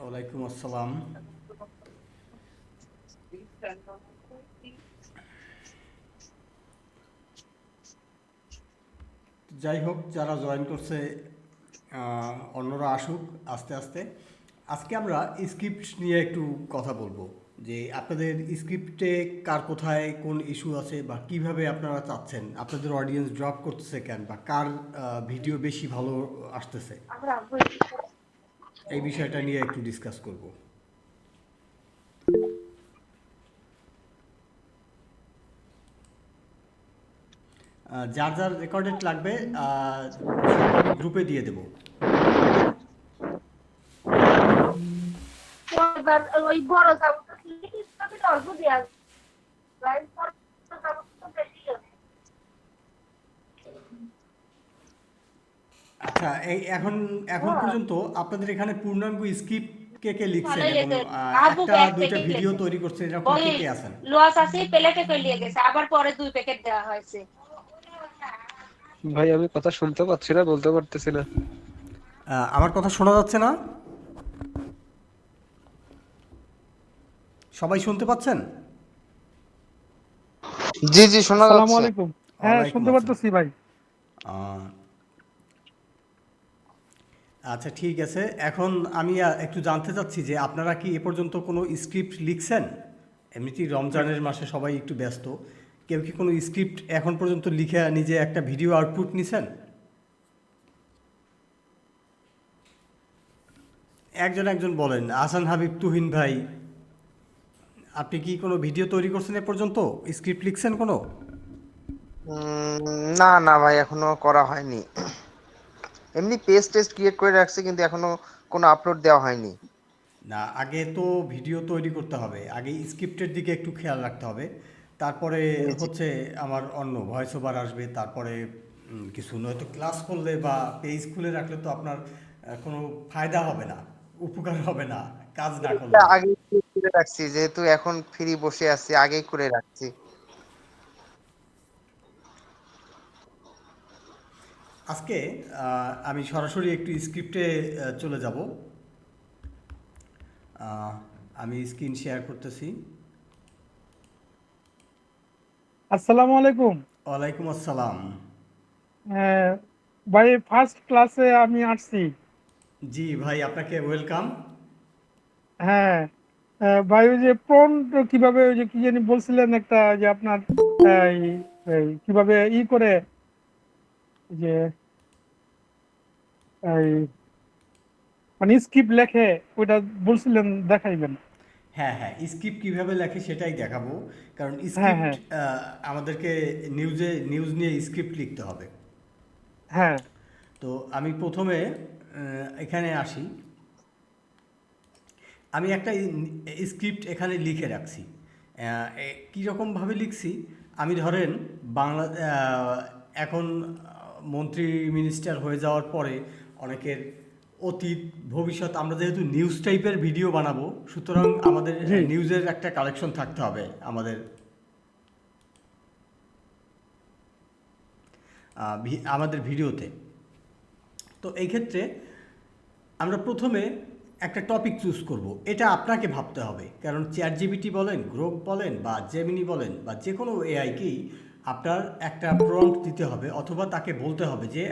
ওয়ালাইকুম আসসালাম। যাই হোক, যারা জয়েন করছে অন্যরা আসুক আস্তে আস্তে। আজকে আমরা স্ক্রিপ্ট নিয়ে একটু কথা বলবো, যে আপনাদের স্ক্রিপ্টে কার কোথায় কোন ইস্যু আছে, বা কিভাবে আপনারা চাচ্ছেন, আপনাদের অডিয়েন্স ড্রপ করতেছে কেন, বা কার ভিডিও বেশি ভালো আসতেছে, এই বিষয়টা নিয়ে একটু ডিসকাস করব। যার যার রেকর্ডেড লাগবে সব আমি গ্রুপে দিয়ে দেবো। এবার ওই বড় চামচটা দিলে অল্প দেওয়া যায়, বড় চামচ তো বেশি আছে। আচ্ছা, এই এখন এখন হ্যাঁ, পর্যন্ত আপনাদের এখানে পূর্ণাঙ্গ স্ক্রিপ্ট কে কে লিখছেন ভালোই এবং লেগেছে। আবু একটা এক দুইটা প্যাকেট ভিডিও লেছে, তৈরি করছেন, এরকম ওই কে কে আছেন? লস আছে প্লেটে করে নিয়ে গেছে, আবার পরে 2 প্যাকেট দেওয়া হয়েছে। ভাই আমি কথা শুনতে পাচ্ছি না, বলতে পারতেছি না। আমার কথা শোনা যাচ্ছে না? সবাই শুনতে পাচ্ছেন? জি জি শোনা আসসালামু যাচ্ছে। আলাইকুম। হ্যাঁ, ওয়ালাইকুম শুনতে আসসালাম। পারতেছি ভাই। আহ, আচ্ছা, ঠিক আছে। এখন আমি একটু জানতে চাচ্ছি যে আপনারা কি এ পর্যন্ত কোনো স্ক্রিপ্ট লিখছেন? এমনিতেই রমজানের মাসে সবাই একটু ব্যস্ত। কেউ কি কোনো স্ক্রিপ্ট এখন পর্যন্ত লিখে নিজে একটা ভিডিও আউটপুট নিছেন? একজন একজন বলেন। আহসান হাবিব, তুহিন ভাই, আপনি কি কোনো ভিডিও তৈরি করছেন এ পর্যন্ত? স্ক্রিপ্ট লিখছেন কোনো? না না ভাই এখনো করা হয়নি। এমনি পেজ টেস্ট ক্রিয়েট করে রাখছি কিন্তু এখনো কোনো আপলোড দেওয়া হয়নি। না, আগে তো ভিডিও তৈরি করতে হবে, আগে স্ক্রিপ্টের দিকে একটু খেয়াল রাখতে হবে। তারপরে জি জি। হচ্ছে আমার অন্য ভয়েস ওভার আসবে, তারপরে কিছু নয়তো ক্লাস করলে বা পেজ খুলে রাখলে তো আপনার কোনো ফায়দা হবে না, উপকার হবে না কাজ না এটা করলে। আগে করে রাখছি যেহেতু এখন ফ্রি বসে আছি আগেই করে রাখছি। আজকে আমি সরাসরি একটু স্ক্রিপ্টে চলে যাব। আহ, আমি স্ক্রিন শেয়ার করতেছি। আসসালামু আলাইকুম। ওয়ালাইকুম আসসালাম। আহ, ভাই ফার্স্ট ক্লাসে আমি আসছি। জি ভাই, আপনাকে ওয়েলকাম। হ্যাঁ, ভাই ওই যে প্রম্পট কিভাবে, ওই যে কি জানি বলছিলেন একটা, যে আপনার এই কিভাবে করে যে এই মানে স্ক্রিপ্ট লেখে, ওইটা বলছিলেন দেখাইবেন। হ্যাঁ হ্যাঁ, স্ক্রিপ্ট কীভাবে লেখে সেটাই দেখাবো। কারণ হ্যাঁ, স্ক্রিপ্ট হ্যাঁ, আমাদেরকে নিউজ নিয়ে স্ক্রিপ্ট লিখতে হবে। হ্যাঁ। তো আমি প্রথমে এখানে আসি। আমি একটা স্ক্রিপ্ট এখানে লিখে রাখছি। কীরকমভাবে লিখছি, আমি ধরেন বাংলা এখন মন্ত্রী মিনিস্টার হয়ে যাওয়ার পরে অনেকের অতীত ভবিষ্যৎ, আমরা যেহেতু নিউজ টাইপের ভিডিও বানাবো, সুতরাং আমাদের জি, নিউজের একটা কালেকশন থাকতে হবে আমাদের আমাদের ভিডিওতে। তো এই ক্ষেত্রে আমরা প্রথমে একটা টপিক চুজ করব। এটা আপনাকে ভাবতে হবে, কারণ চ্যাট জিপিটি বলেন, গ্রোক বলেন, বা জেমিনি বলেন, বা যে কোনো এআইকেই আপনার একটা প্রম্পট দিতে হবে, অথবা তাকে বলতে হবে যে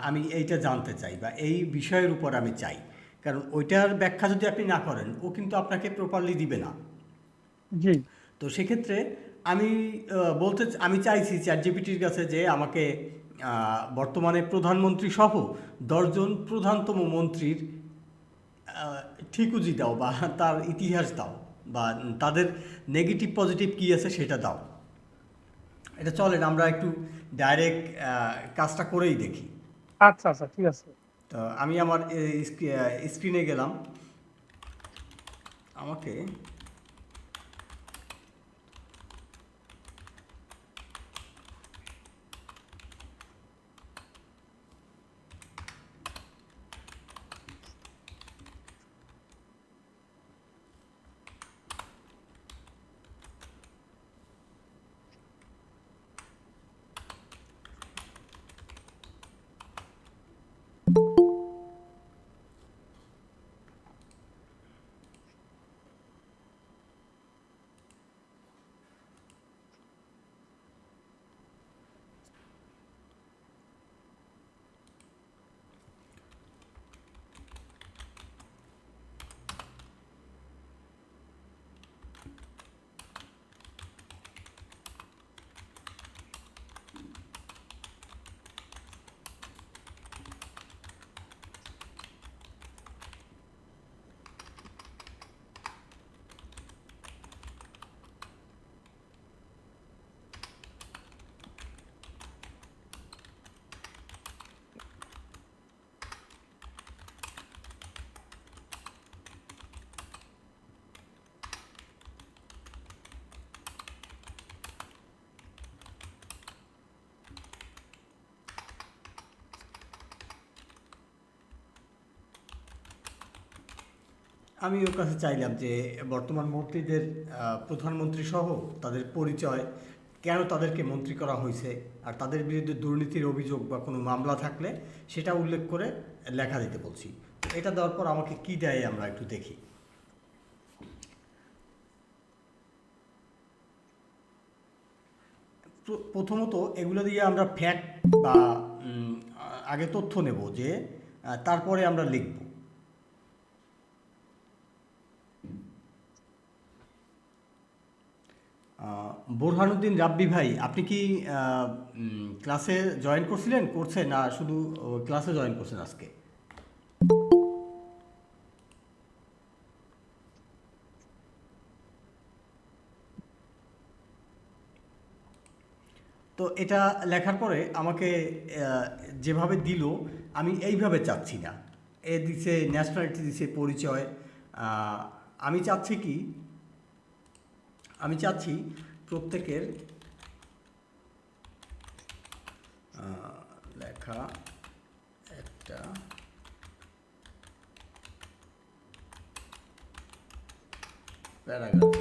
আমি এইটা জানতে চাই, বা এই বিষয়ের উপর আমি চাই। কারণ ওইটার ব্যাখ্যা যদি আপনি না করেন, ও কিন্তু আপনাকে প্রপারলি দিবে না। জি, তো সেক্ষেত্রে আমি আমি চাইছি চ্যাটজিপিটির কাছে যে আমাকে বর্তমানে প্রধানমন্ত্রী সহ 10 জন প্রধানতম মন্ত্রীর ঠিকুজি দাও, বা তার ইতিহাস দাও, বা তাদের নেগেটিভ পজিটিভ কী আছে সেটা দাও। এটা চলেন আমরা একটু ডাইরেক্ট কাজটা করেই দেখি। আচ্ছা আচ্ছা, ঠিক আছে। তো আমি আমার স্ক্রিনে গেলাম। আমাকে আমি ওর কাছে চাইলাম যে বর্তমান মন্ত্রীদের প্রধানমন্ত্রী সহ তাদের পরিচয়, কেন তাদেরকে মন্ত্রী করা হয়েছে, আর তাদের বিরুদ্ধে দুর্নীতির অভিযোগ বা কোনো মামলা থাকলে সেটা উল্লেখ করে লেখা দিতে বলছি। এটা দেওয়ার পর আমাকে কি দেয় আমরা একটু দেখি। প্রথমত এগুলো দিয়ে আমরা ফ্যাক্ট বা আগে তথ্য নেব, যে তারপরে আমরা লিখব। বোরহানুদ্দিন রাব্বি ভাই, আপনি কি ক্লাসে জয়েন করছেন না শুধু ক্লাসে জয়েন করছেন আজকে? তো এটা লেখার পরে আমাকে যেভাবে দিল আমি এইভাবে চাচ্ছি না। এ দিছে ন্যাশনালিটি, দিছে পরিচয়। আমি চাচ্ছি কি, আমি চাচ্ছি প্রত্যেকের লেখা একটা প্যারাগ্রাফ।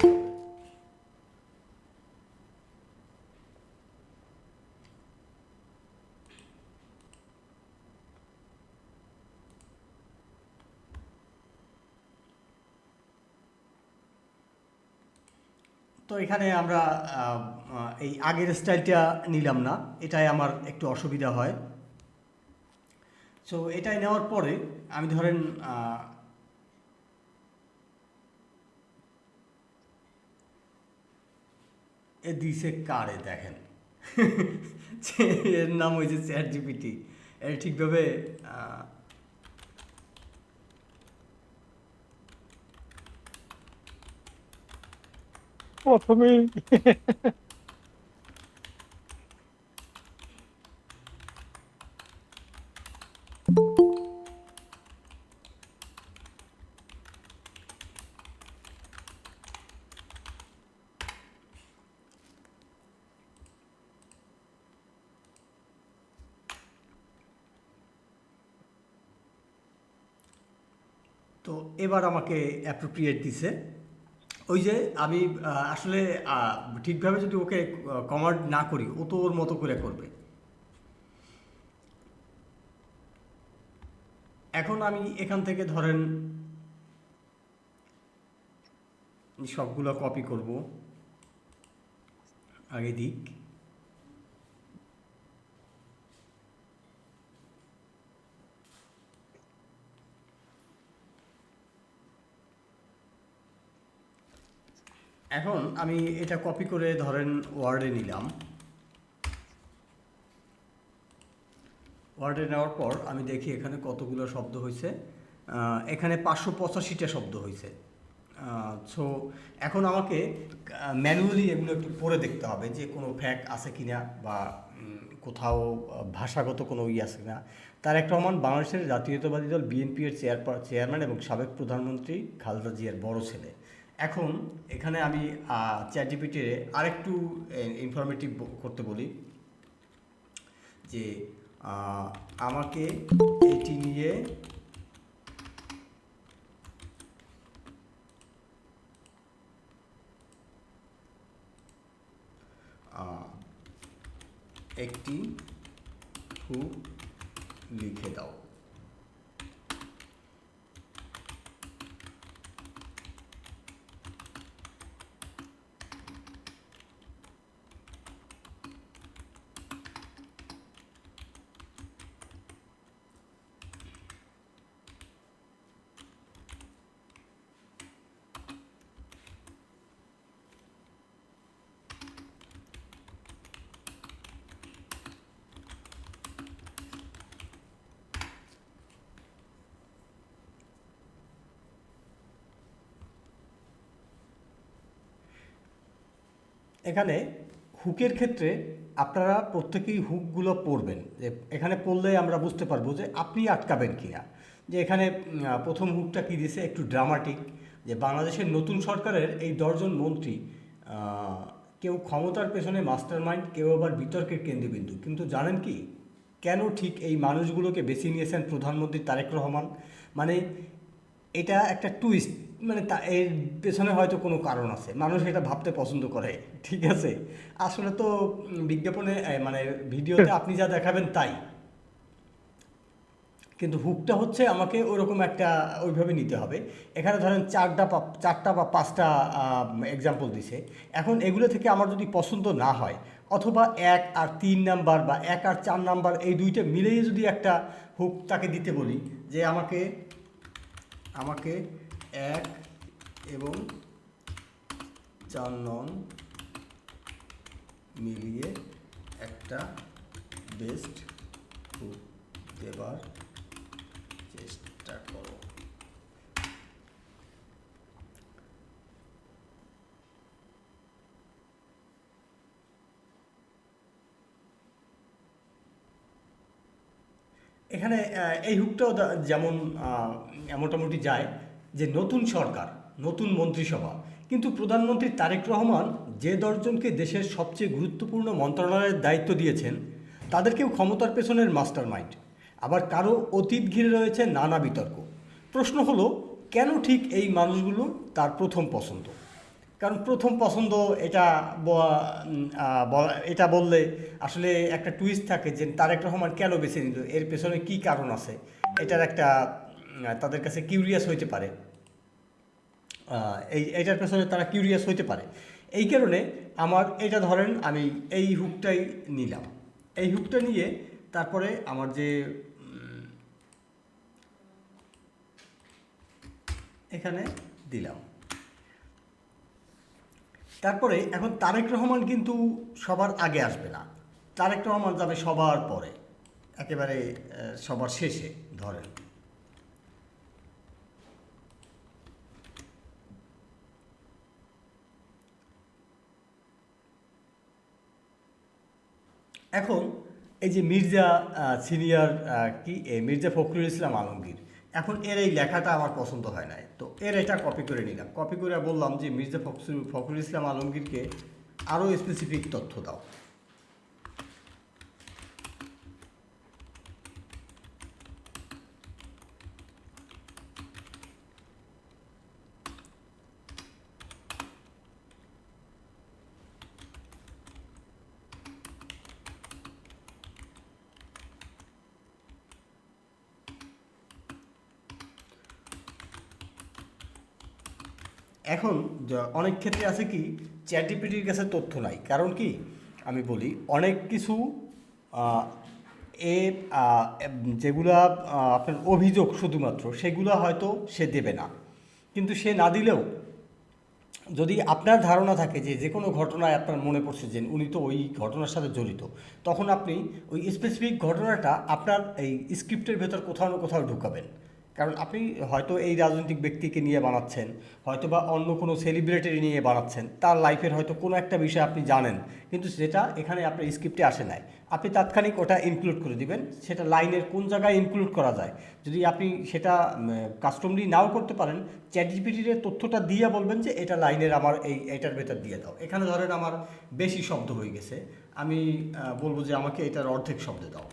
তো এখানে আমরা এই আগের স্টাইলটা নিলাম না, এটাই আমার একটু অসুবিধা হয়। সো এটাই নেওয়ার পরে আমি ধরেন এ দিছে কারে দেখেন এর নাম হয়েছে চ্যাট জিপিটি। এর ঠিকভাবে প্রথমেই তো এবার আমাকে অ্যাপ্রোপ্রিয়েট দিছে। ওই যে আমি আসলে ঠিকভাবে যদি ওকে কমান্ড না করি, ও তো ওর মতো করে করবে। এখন আমি এখান থেকে ধরেন সবগুলো কপি করব, আগে দিক। এখন আমি এটা কপি করে ধরেন ওয়ার্ডে নিলাম। ওয়ার্ডে নেওয়ার পর আমি দেখি এখানে কতগুলো শব্দ হয়েছে। এখানে 585টা শব্দ হয়েছে। সো এখন আমাকে ম্যানুয়ালি এগুলো একটু পড়ে দেখতে হবে যে কোনো ফ্যাক্ট আছে কিনা, বা কোথাও ভাষাগত কোনো আছে কিনা। তারেক রহমান বাংলাদেশের জাতীয়তাবাদী দল বিএনপি এর চেয়ারম্যান এবং সাবেক প্রধানমন্ত্রী খালেদা জিয়ার বড় ছেলে। এখন এখানে আমি চ্যাট জিপিটির আরেকটু ইনফরমেটিভ করতে বলি যে আমাকে এটি নিয়ে একটি হুক লিখে দাও। এখানে হুকের ক্ষেত্রে আপনারা প্রত্যেকেই হুকগুলো পড়বেন, যে এখানে পড়লে আমরা বুঝতে পারবো যে আপনি আটকাবেন কিনা। যে এখানে প্রথম হুকটা কী দিয়েছে, একটু ড্রামাটিক, যে বাংলাদেশের নতুন সরকারের এই 10 জন মন্ত্রী কেউ ক্ষমতার পেছনে মাস্টার মাইন্ড, কেউ আবার বিতর্কের কেন্দ্রবিন্দু। কিন্তু জানেন কি, কেন ঠিক এই মানুষগুলোকে বেছে নিয়েছেন প্রধানমন্ত্রী তারেক রহমান? মানে এটা একটা টুইস্ট, মানে এর পেছনে হয়তো কোনো কারণ আছে, মানুষ এটা ভাবতে পছন্দ করে, ঠিক আছে? আসলে তো বিজ্ঞাপনে মানে ভিডিওতে আপনি যা দেখাবেন তাই, কিন্তু হুকটা হচ্ছে আমাকে ওরকম একটা ওইভাবে নিতে হবে। এখানে ধরেন চারটা বা পাঁচটা এক্সাম্পল দিছে। এখন এগুলো থেকে আমার যদি পছন্দ না হয়, অথবা 1 আর 3 নাম্বার বা 1 আর 4 নাম্বার এই দুইটা মিলিয়ে যদি একটা হুক তাকে দিতে বলি, যে আমাকে আমাকে 1 এবং 4 নং মিলিয়ে একটা বেস্ট হুক দেবার চেষ্টা করো। এখানে এই হুকটাও যেমন মোটামুটি যায় যে নতুন সরকার, নতুন মন্ত্রিসভা, কিন্তু প্রধানমন্ত্রী তারেক রহমান যে 10 জনকে দেশের সবচেয়ে গুরুত্বপূর্ণ মন্ত্রণালয়ের দায়িত্ব দিয়েছেন তাদেরকেও ক্ষমতার পেছনের মাস্টার মাইন্ড, আবার কারো অতীত ঘিরে রয়েছে নানা বিতর্ক। প্রশ্ন হলো, কেন ঠিক এই মানুষগুলো তার প্রথম পছন্দ? কারণ প্রথম পছন্দ এটা এটা বললে আসলে একটা টুইস্ট থাকে যে তারেক রহমান কেন বেছে নিল, এর পেছনে কি কারণ আছে, এটার একটা তাদের কাছে কিউরিয়াস হইতে পারে, এইটার পেছনে তারা কিউরিয়াস হইতে পারে। এই কারণে আমার এটা ধরেন আমি এই হুকটাই নিলাম, এই হুকটা নিয়ে তারপরে আমার যে এখানে দিলাম। তারপরে এখন তারেক রহমান কিন্তু সবার আগে আসবে না, তারেক রহমান যাবে সবার পরে, একেবারে সবার শেষে ধরেন। এখন এই যে মির্জা সিনিয়র মির্জা ফখরুল ইসলাম আলমগীর, এখন এর এই লেখাটা আমার পছন্দ হয় নাই, তো এর এটা কপি করে নিলাম, কপি করে বললাম যে মির্জা ফখরুল ইসলাম আলমগীরকে আরও স্পেসিফিক তথ্য দাও। এখন অনেক ক্ষেত্রে আছে কি, চ্যাটজিপিটির কাছে তথ্য নাই, কারণ কি আমি বলি, অনেক কিছু আহ, এ যেগুলা আপনার অভিযোগ শুধুমাত্র সেগুলো হয়তো সে দেবে না, কিন্তু সে না দিলেও যদি আপনার ধারণা থাকে যে যে কোনো ঘটনায় আপনার মনে পড়ছে যে উনি তো ওই ঘটনার সাথে জড়িত, তখন আপনি ওই স্পেসিফিক ঘটনাটা আপনার এই স্ক্রিপ্টের ভেতর কোথাও না কোথাও ঢুকাবেন। কারণ আপনি হয়তো এই রাজনৈতিক ব্যক্তিকে নিয়ে বানাচ্ছেন, হয়তো বা অন্য কোনো সেলিব্রিটি নিয়ে বানাচ্ছেন, তার লাইফের হয়তো কোনো একটা বিষয় আপনি জানেন, কিন্তু সেটা এখানে আপনার স্ক্রিপ্টে আসে নাই, আপনি তাৎক্ষণিক ওটা ইনক্লুড করে দিবেন, সেটা লাইনের কোন জায়গায় ইনক্লুড করা যায়। যদি আপনি সেটা কাস্টমলি নাও করতে পারেন, চ্যাটজিপিটির তথ্যটা দিয়ে বলবেন যে এটা লাইনের আমার এটার ভেতর দিয়ে দাও। এখানে ধরেন আমার বেশি শব্দ হয়ে গেছে, আমি বলবো যে আমাকে এটার অর্ধেক শব্দ দাও।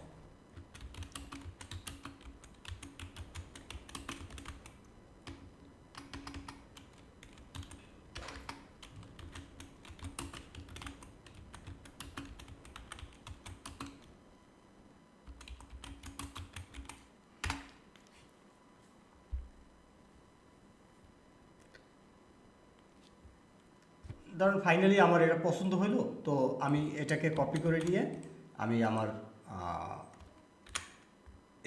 ধরুন ফাইনালি আমার এটা পছন্দ হলো, তো আমি এটাকে কপি করে নিয়ে আমি আমার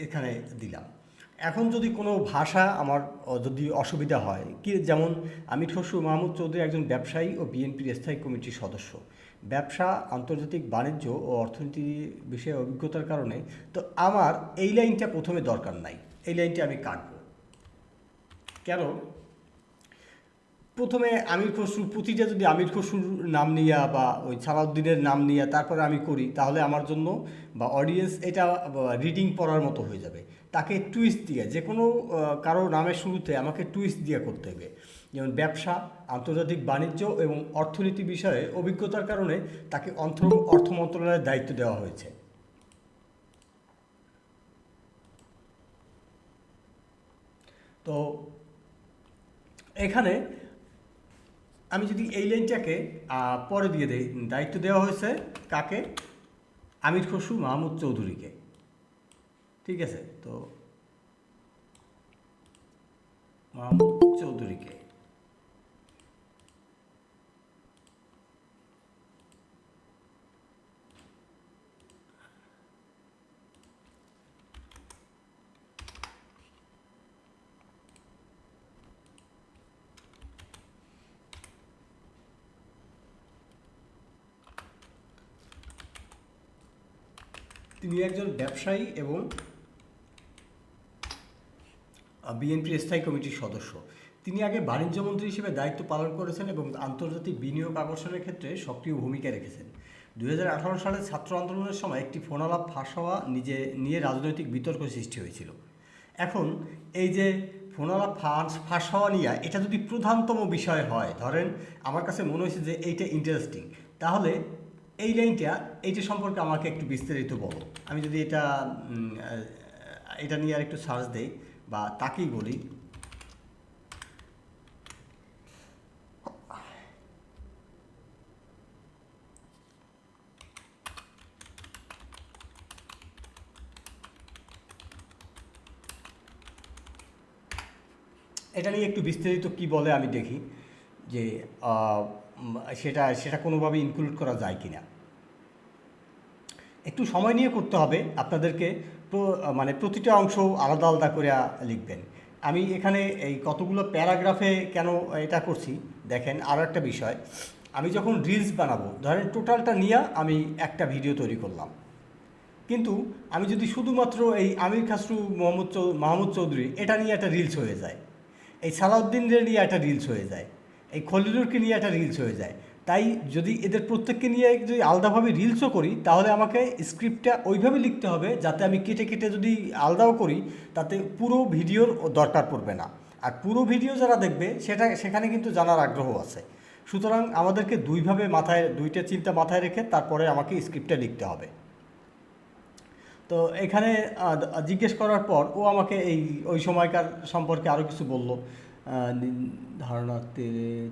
এখানে দিলাম। এখন যদি কোনো ভাষা আমার যদি অসুবিধা হয়, কি যেমন আমির খসরু মাহমুদ চৌধুরী একজন ব্যবসায়ী ও বিএনপির স্থায়ী কমিটির সদস্য, ব্যবসা, আন্তর্জাতিক বাণিজ্য ও অর্থনীতি বিষয়ে অভিজ্ঞতার কারণে, তো আমার এই লাইনটা প্রথমে দরকার নাই, এই লাইনটা আমি কাটবো। কেন? প্রথমে আমির খসরু, প্রতিটা যদি আমির খসরুর নাম নিয়া বা ওই সালাউদ্দিনের নাম নিয়ে তারপরে আমি করি, তাহলে আমার জন্য বা অডিয়েন্স এটা রিডিং পড়ার মতো হয়ে যাবে। তাকে টুইস্ট দিয়ে, যে কোনো কারো নামের শুরুতে আমাকে টুইস্ট দিয়ে করতে হবে। যেমন ব্যবসা, আন্তর্জাতিক বাণিজ্য এবং অর্থনীতি বিষয়ে অভিজ্ঞতার কারণে তাকে অর্থ মন্ত্রণালয়ের দায়িত্ব দেওয়া হয়েছে। তো এখানে আমি যদি এই লাইনটাকে পরে দিয়ে দেই, দায়িত্ব দেওয়া হয়েছে কাকে? আমির খসরু মাহমুদ চৌধুরীকে। ঠিক আছে, তো মাহমুদ চৌধুরীকে তিনি একজন ব্যবসায়ী এবং বিএনপির স্থায়ী কমিটির সদস্য। তিনি আগে বাণিজ্য মন্ত্রী হিসেবে দায়িত্ব পালন করেছেন এবং আন্তর্জাতিক বিনিয়োগ আকর্ষণের ক্ষেত্রে সক্রিয় ভূমিকা রেখেছেন। 2018 সালে ছাত্র আন্দোলনের সময় একটি ফোনালাপ ফাঁস হওয়া নিয়ে রাজনৈতিক বিতর্ক সৃষ্টি হয়েছিল। এখন এই যে ফোনালাপ ফাঁস হওয়া নিয়ে এটা যদি প্রধানতম বিষয় হয়, ধরেন আমার কাছে মনে হয়েছে যে এইটা ইন্টারেস্টিং, তাহলে এই লাইনটা এইটা সম্পর্কে আমাকে একটু বিস্তারিত বলো। আমি যদি এটা নিয়ে আর একটু সার্চ দেই বা তাকেই বলি, এটা নিয়ে একটু বিস্তারিত কি বলে আমি দেখি যে সেটা কোনোভাবে ইনক্লুড করা যায় কি না। একটু সময় নিয়ে করতে হবে আপনাদেরকে, মানে প্রতিটা অংশ আলাদা আলাদা করে লিখবেন। আমি এখানে এই কতগুলো প্যারাগ্রাফে কেন এটা করছি দেখেন। আরও একটা বিষয়, আমি যখন রিলস বানাবো, ধরেন টোটালটা নিয়ে আমি একটা ভিডিও তৈরি করলাম, কিন্তু আমি যদি শুধুমাত্র এই আমির খসরু মাহমুদ চৌধুরী এটা নিয়ে একটা রিলস হয়ে যায়, এই সালাউদ্দিনের নিয়ে একটা রিলস হয়ে যায়, এই খলিলুরকে নিয়ে একটা রিলস হয়ে যায়। তাই যদি এদের প্রত্যেককে নিয়ে যদি আলাদাভাবে রিলসও করি, তাহলে আমাকে স্ক্রিপ্টটা ওইভাবে লিখতে হবে যাতে আমি কেটে কেটে যদি আলাদাও করি তাতে পুরো ভিডিওর দরকার পড়বে না। আর পুরো ভিডিও যারা দেখবে সেখানে কিন্তু জানার আগ্রহ আছে। সুতরাং আমাদেরকে দুইটা চিন্তা মাথায় রেখে তারপরে আমাকে স্ক্রিপ্টটা লিখতে হবে। তো এখানে জিজ্ঞেস করার পর ও আমাকে ওই সময়কার সম্পর্কে আরও কিছু বলল। ধারণাতে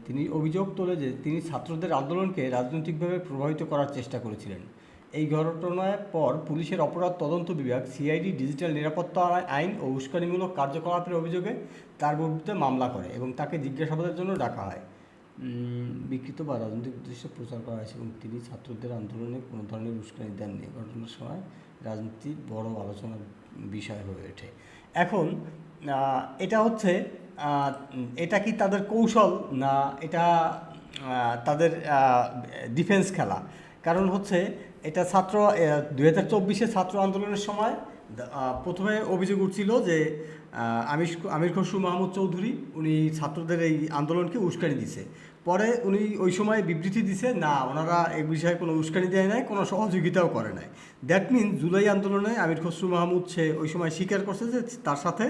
তিনি অভিযোগ তোলে যে তিনি ছাত্রদের আন্দোলনকে রাজনৈতিকভাবে প্রভাবিত করার চেষ্টা করেছিলেন। এই ঘটনার পর পুলিশের অপরাধ তদন্ত বিভাগ সিআইডি ডিজিটাল নিরাপত্তা আইন ও উস্কানিমূলক কার্যকলাপের অভিযোগে তার বিরুদ্ধে মামলা করে এবং তাকে জিজ্ঞাসাবাদের জন্য ডাকা হয়। বিকৃত বা রাজনৈতিক উদ্দেশ্যে প্রচার করা হয়েছে এবং তিনি ছাত্রদের আন্দোলনে কোনো ধরনের উস্কানি দেননি। ঘটনার সময় রাজনীতি বড় আলোচনার বিষয় হয়ে ওঠে। এখন এটা হচ্ছে এটা কি তাদের কৌশল না এটা তাদের ডিফেন্স খেলা? কারণ হচ্ছে এটা 2024 ছাত্র আন্দোলনের সময় প্রথমে অভিযোগ উঠছিল যে আমির খসরু মাহমুদ চৌধুরী উনি ছাত্রদের এই আন্দোলনকে উস্কানি দিছে। পরে উনি ওই সময় বিবৃতি দিছে না, ওনারা এই বিষয়ে কোনো উস্কানি দেয় নাই, কোনো সহযোগিতাও করে নাই। দ্যাট মিন জুলাই আন্দোলনে আমির খসরু মাহমুদ সে ওই সময় স্বীকার করছে যে তার সাথে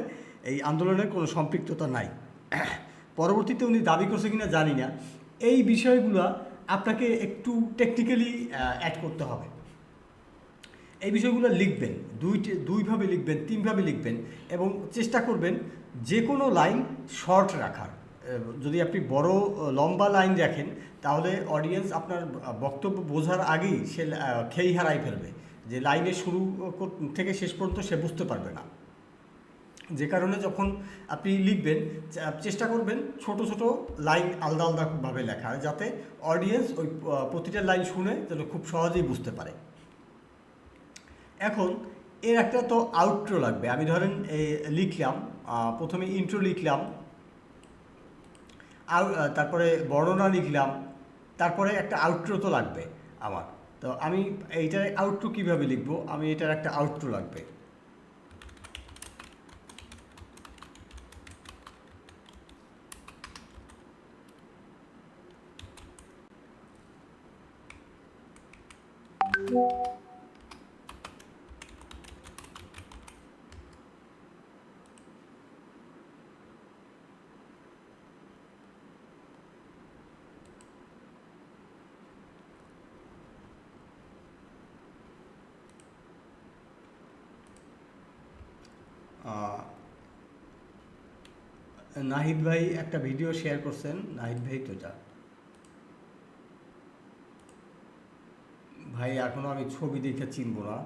এই আন্দোলনের কোনো সম্পৃক্ততা নাই। পরবর্তীতে উনি দাবি করছে কিনা জানি না। এই বিষয়গুলো আপনাকে একটু টেকনিক্যালি অ্যাড করতে হবে। এই বিষয়গুলো লিখবেন, দুইভাবে লিখবেন, তিনভাবে লিখবেন এবং চেষ্টা করবেন যে কোনো লাইন শর্ট রাখার। যদি আপনি বড় লম্বা লাইন রাখেন তাহলে অডিয়েন্স আপনার বক্তব্য বোঝার আগেই সে খেই হারাই ফেলবে, যে লাইনের শুরু থেকে শেষ পর্যন্ত সে বুঝতে পারবে না। যে কারণে যখন আপনি লিখবেন চেষ্টা করবেন ছোট ছোট লাইন আলাদা আলাদাভাবে লেখার, যাতে অডিয়েন্স ওই প্রতিটা লাইন শুনে যেন খুব সহজেই বুঝতে পারে। এখন এর একটা তো আউটরো লাগবে। আমি ধরেন লিখলাম, প্রথমে ইন্ট্রো লিখলাম, তারপরে বর্ণনা লিখলাম, তারপরে একটা আউটরো তো লাগবে আমার। তো আমি এইটার আউটরো কীভাবে লিখবো? আমি এটার একটা আউটরো লাগবে। নাহিদ ভাই একটা ভিডিও শেয়ার করছেন, নাহিদ ভাই তো যা ভাই এখনো আমি ছবি দেখে চিনবো না।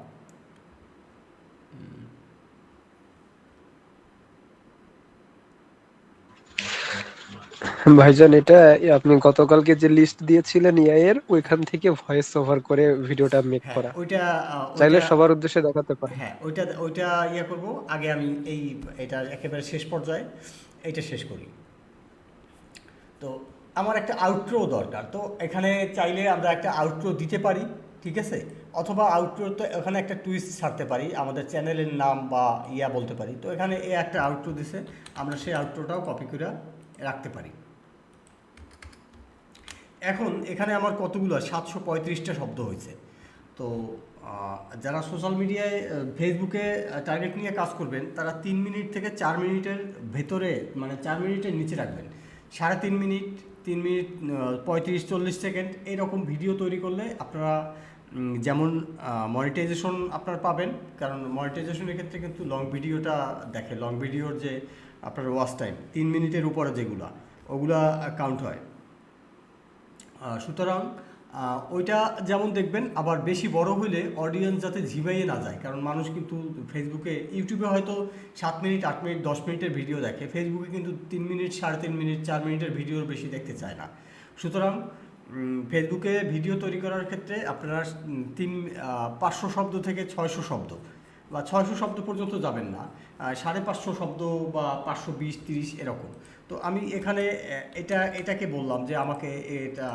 ভাইজান এটা আপনি গতকালকে যে লিস্ট দিয়েছিলেন ইআই এর ওইখান থেকে ভয়েস ওভার করে ভিডিওটা মেক হ্যাঁ করা, ওইটা চাইলে ওইটা সবার উদ্দেশ্যে দেখাতে পারেন। হ্যাঁ ওইটা ওইটা ইয়ে করব। আগে আমি এটা একেবারে শেষ পর্যায়ে এইটা শেষ করি। তো আমার একটা আউটরো দরকার, তো এখানে চাইলে আমরা একটা আউটরো দিতে পারি, ঠিক আছে, অথবা আউটরোতে ওখানে একটা টুইস্ট ছাড়তে পারি, আমাদের চ্যানেলের নাম বা ইয়া বলতে পারি। তো এখানে এ একটা আউটরো দিছে, আমরা সেই আউটরোটাও কপি করে রাখতে পারি। এখন এখানে আমার কতগুলো 735টা শব্দ হয়েছে। তো যারা সোশ্যাল মিডিয়ায় ফেসবুকে টার্গেট নিয়ে কাজ করবেন তারা 3 মিনিট থেকে 4 মিনিটের ভেতরে, মানে 4 মিনিটের নিচে রাখবেন। 3.5 মিনিট, 3 মিনিট 35-40 সেকেন্ড এইরকম ভিডিও তৈরি করলে আপনারা যেমন মনিটাইজেশন আপনার পাবেন, কারণ মনিটাইজেশনের ক্ষেত্রে কিন্তু লং ভিডিওটা দেখে, লং ভিডিওর যে আপনার ওয়াচ টাইম 3 মিনিটের উপরে যেগুলা ওগুলা কাউন্ট হয়। সুতরাং ওইটা যেমন দেখবেন, আবার বেশি বড় হলে অডিয়েন্স যাতে ঝিমাইয়ে না যায়, কারণ মানুষ কিন্তু ফেসবুকে, ইউটিউবে হয়তো 7 মিনিট, 8 মিনিট, 10 মিনিটের ভিডিও দেখে, ফেসবুকে কিন্তু 3 মিনিট, 3.5 মিনিট, 4 মিনিটের ভিডিওর বেশি দেখতে চায় না। সুতরাং ফেসবুকে ভিডিও তৈরি করার ক্ষেত্রে আপনারা 500 শব্দ থেকে 600 শব্দ বা 600 শব্দ পর্যন্ত যাবেন না, 550 শব্দ বা 520-30 এরকম। তো আমি এখানে এটাকে বললাম যে আমাকে এটা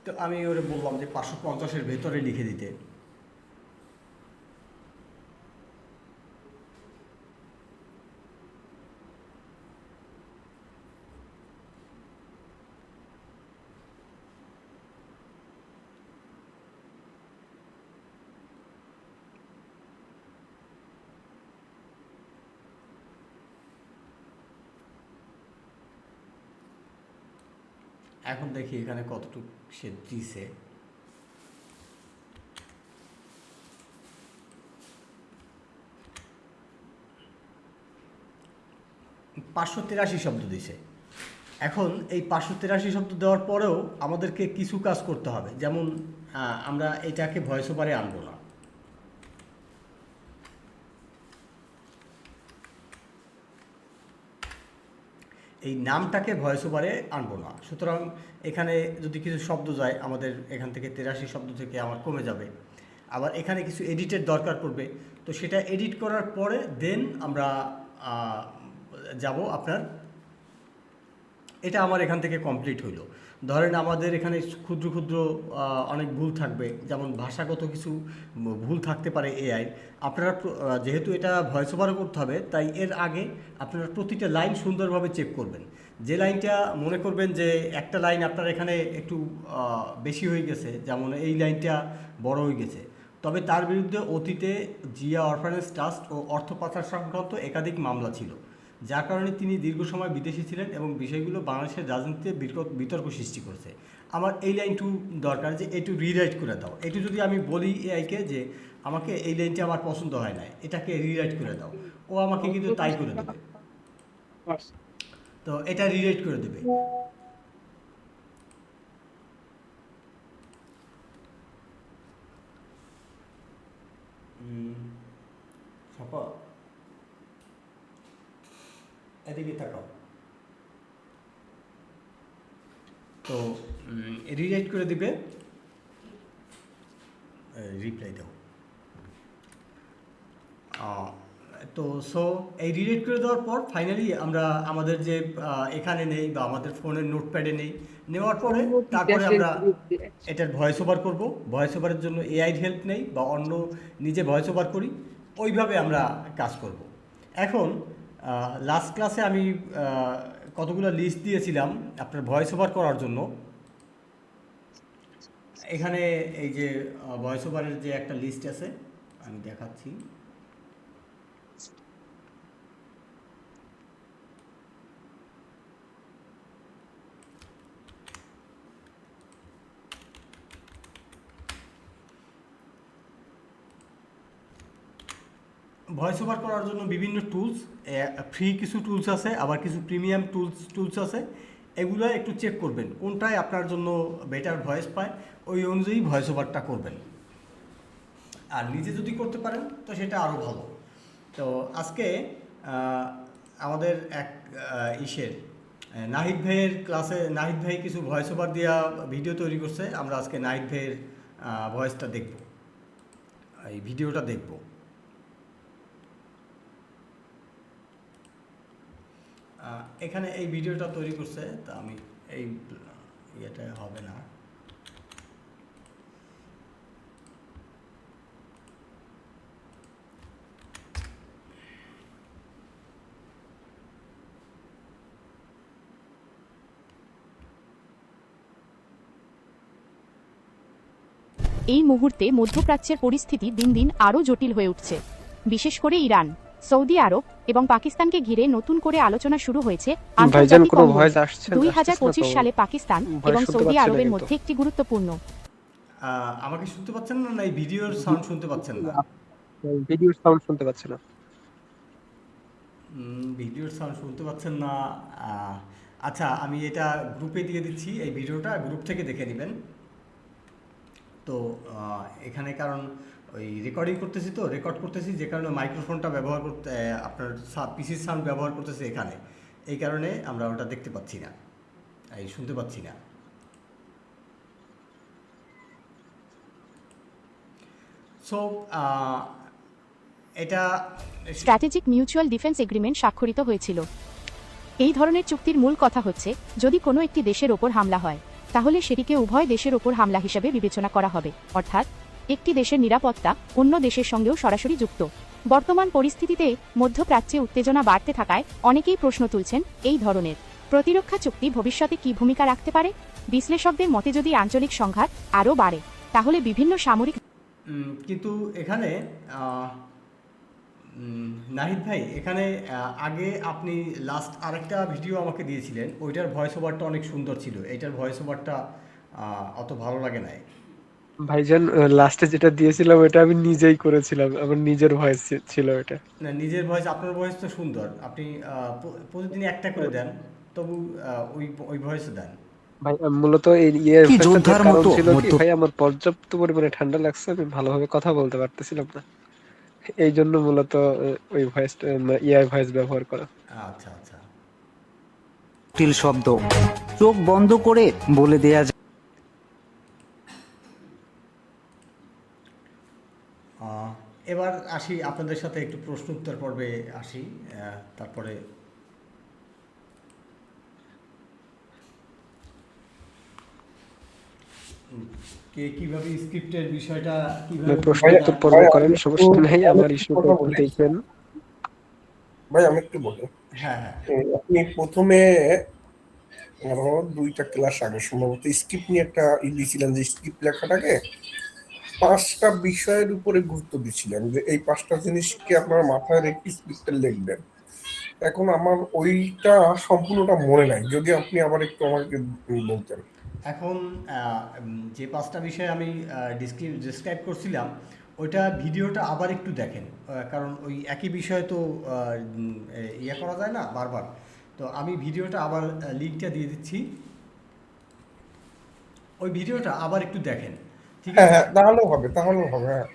তো আমি ওরে বললাম যে 550-এর ভেতরে লিখে দিতে। এখন দেখি এখানে কতটুকু সে দিছে। 583 শব্দ দিছে। এখন এই 583 শব্দ দেওয়ার পরেও আমাদেরকে কিছু কাজ করতে হবে, যেমন আমরা এটাকে ভয়েস ওভারে আনবো না, এই নামটাকে ভয়েস ওভারে আনবো না। সুতরাং এখানে যদি কিছু শব্দ যায় আমাদের এখান থেকে 83 শব্দ থেকে আমার কমে যাবে। আবার এখানে কিছু এডিটের দরকার পড়বে, তো সেটা এডিট করার পরে দেন আমরা যাব আপনার, এটা আমার এখান থেকে কমপ্লিট হইলো। ধরেন আমাদের এখানে ক্ষুদ্র ক্ষুদ্র অনেক ভুল থাকবে, যেমন ভাষাগত কিছু ভুল থাকতে পারে এআই। আপনারা যেহেতু এটা ভয়েস ওভারও করতে হবে, তাই এর আগে আপনারা প্রতিটা লাইন সুন্দরভাবে চেক করবেন। যে লাইনটা মনে করবেন যে একটা লাইন আপনার এখানে একটু বেশি হয়ে গেছে, যেমন এই লাইনটা বড় হয়ে গেছে, তবে তার বিরুদ্ধে অতীতে জিয়া অরফানেজ ট্রাস্ট ও অর্থ পাচার সংক্রান্ত একাধিক মামলা ছিল, যার কারণে তিনি দীর্ঘ সময় বিদেশে ছিলেন এবং বিষয়গুলো বাংলাদেশের রাজনীতিতে বিতর্ক সৃষ্টি করছে। আমার এই লাইনটু দরকার যে একটু রিরাইট করে দাও। একটু যদি আমি বলি এআইকে যে আমাকে এই লাইনটা আমার পছন্দ হয় না, এটাকে রিরাইট করে দাও, ও আমাকে কিন্তু তাই করে দেবে। তো এটা রিরাইট করে দেবে। সপা এদিকে তাকাও। তো রিরাইট করে দিবে, রিপ্লাই দাও। তো সো এই রিরাইট করে দেওয়ার পর ফাইনালি আমরা আমাদের যে এখানে নেই বা আমাদের ফোনের নোটপ্যাডে নেওয়ার পরে তারপরে আমরা এটার ভয়েস ওভার করবো। ভয়েস ওভারের জন্য এআইর হেল্প নেই বা অন্য নিজে ভয়েস ওভার করি, ওইভাবে আমরা কাজ করব। এখন লাস্ট ক্লাসে আমি কতগুলো লিস্ট দিয়েছিলাম আপনার ভয়েস ওভার করার জন্য। এখানে এই যে ভয়েস ওভারের যে একটা লিস্ট আছে আমি দেখাচ্ছি। ভয়েস ওভার করার জন্য বিভিন্ন টুলস, ফ্রি কিছু টুলস আছে, আবার কিছু প্রিমিয়াম টুলস আছে। এগুলো একটু চেক করবেন কোনটায় আপনার জন্য বেটার ভয়েস পায়, ওই অনুযায়ী ভয়েস ওভারটা করবেন। আর নিজে যদি করতে পারেন তো সেটা আরও ভালো। তো আজকে আমাদের এক নাহিদ ভাইয়ের ক্লাসে নাহিদ ভাই কিছু ভয়েস ওভার দেওয়া ভিডিও তৈরি করছে। আমরা আজকে নাহিদ ভাইয়ের ভয়েসটা দেখব, এই ভিডিওটা দেখব। এখানে এই ভিডিওটা তৈরি করছে, তা আমি এই ইয়েটা হবে না। এই মুহূর্তে মধ্যপ্রাচ্যের পরিস্থিতি দিন দিন আরও জটিল হয়ে উঠছে। বিশেষ করে ইরান, সৌদি আরব এবং পাকিস্তানকে ঘিরে নতুন করে আলোচনা শুরু হয়েছে। আন্তর্জাতিক অঙ্গনে 2025 সালে পাকিস্তান এবং সৌদি আরবের মধ্যে একটি গুরুত্বপূর্ণ। আমাকে শুনতে পাচ্ছেন না? এই ভিডিওর সাউন্ড শুনতে পাচ্ছেন না? ভিডিওর সাউন্ড শুনতে পাচ্ছি না। ভিডিওর সাউন্ড শুনতে পাচ্ছেন না? আচ্ছা, আমি এটা গ্রুপে দিয়ে দিচ্ছি, এই ভিডিওটা গ্রুপ থেকে দেখে নেবেন। তো এখানে কারণ ওই রেকর্ডিং করতেছি, তো রেকর্ড করতেছি, যে কারণে মাইক্রোফোনটা ব্যবহার করতে আপনার পিসির সাউন্ড ব্যবহার করতেছি এখানে, এই কারণে আমরা ওটা দেখতে পাচ্ছি না, এই শুনতে পাচ্ছি না। সো এটা স্ট্র্যাটেজিক মিউচুয়াল ডিফেন্স এগ্রিমেন্ট স্বাক্ষরিত হয়েছিল। এই ধরনের চুক্তির মূল কথা হচ্ছে, যদি কোনো একটি দেশের ওপর হামলা হয় তাহলে সেটিকে উভয় দেশের ওপর হামলা হিসেবে বিবেচনা করা হবে, অর্থাৎ একটি দেশের নিরাপত্তা অন্য দেশের সঙ্গেও সরাসরি যুক্ত। বর্তমান পরিস্থিতিতে মধ্যপ্রাচ্যে উত্তেজনা বাড়তে থাকায় অনেকেই প্রশ্ন তুলছেন, এই ধরনের প্রতিরক্ষা চুক্তি ভবিষ্যতে কী ভূমিকা রাখতে পারে। বিশ্লেষকদের মতে, যদি আঞ্চলিক সংঘাত আরও বাড়ে তাহলে বিভিন্ন সামরিক কিন্তু এখানে নাহিদ ভাই, এখানে আগে আপনি লাস্ট আরেকটা ভিডিও আমাকে দিয়েছিলেন, ওইটার ভয়েস ওভারটা অনেক সুন্দর ছিল, এইটার ভয়েস ওভারটা অত ভালো লাগে নাই। ভাইজান লাস্টে যেটা দিয়েছিলাম ওটা আমি নিজেই করেছিলাম, আমার নিজের ভয়েস ছিল এটা। না, নিজের ভয়েস, আপনার ভয়েস তো সুন্দর, আপনি প্রতিদিন একটা করে দেন, তবু ওই ওই ভয়েসে দেন। ভাই মূলত এই ভয়েসটা কারণ ছিল কি ভাই, আমার পর্যাপ্ত পরিমাণে ঠান্ডা লাগছে, আমি ভালোভাবে কথা বলতে পারতেছিলাম না, এই জন্য মূলত ওই ভয়েসটা এআই ভয়েস ব্যবহার করা। আচ্ছা আচ্ছা। জটিল শব্দ চোখ বন্ধ করে বলে দেয়া যায়। এবার আসি আপনাদের সাথে একটু প্রশ্ন উত্তর পর্বে আসি, তারপরে কে কিভাবে স্ক্রিপ্টের বিষয়টা কিভাবে প্রশ্ন উত্তর পর্ব করেন, সমস্যা নাই, আমার ইস্যুটা একটু দেখবেন। ভাই আমি একটু বলি। হ্যাঁ হ্যাঁ। আপনি প্রথমে আরো 2টা ক্লাস আগে সম্ভবত স্ক্রিপ্ট নিয়ে একটা দিয়েছিলেন, যে স্ক্রিপ্ট লেখাটাকে 5টা বিষয়ের উপরে গুরুত্ব দিচ্ছিলেন, যে এই 5টা জিনিসকে আপনার মাথায় রেখে স্ক্রিপ্টে লিখবেন। এখন আমার ওইটা সম্পূর্ণটা মনে নাই, যদি আপনি আবার একটু আমাকে বলতেন। এখন যে 5টা বিষয় আমি ডিসক্রাইব করছিলাম, ওইটা ভিডিওটা আবার একটু দেখেন, কারণ ওই একই বিষয় তো ইয়ে করা যায় না বারবার। তো আমি ভিডিওটা আবার লিঙ্কটা দিয়ে দিচ্ছি, ওই ভিডিওটা আবার একটু দেখেন, ঠিক হ্যাঁ আছে? হ্যাঁ, তাহলেও হবে, তাহলেও হবে। হ্যাঁ,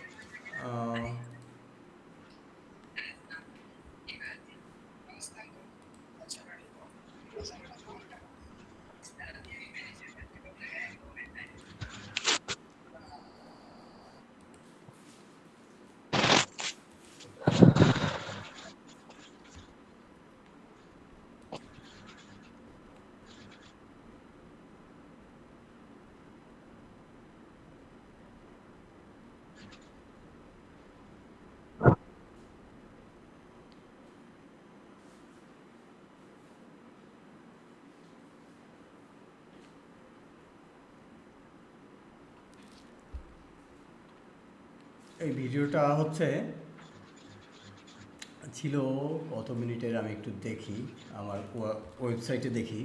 এই ভিডিওটা হচ্ছে ছিল কত মিনিটের, আমি একটু দেখি আমার ওয়েবসাইটে দেখি।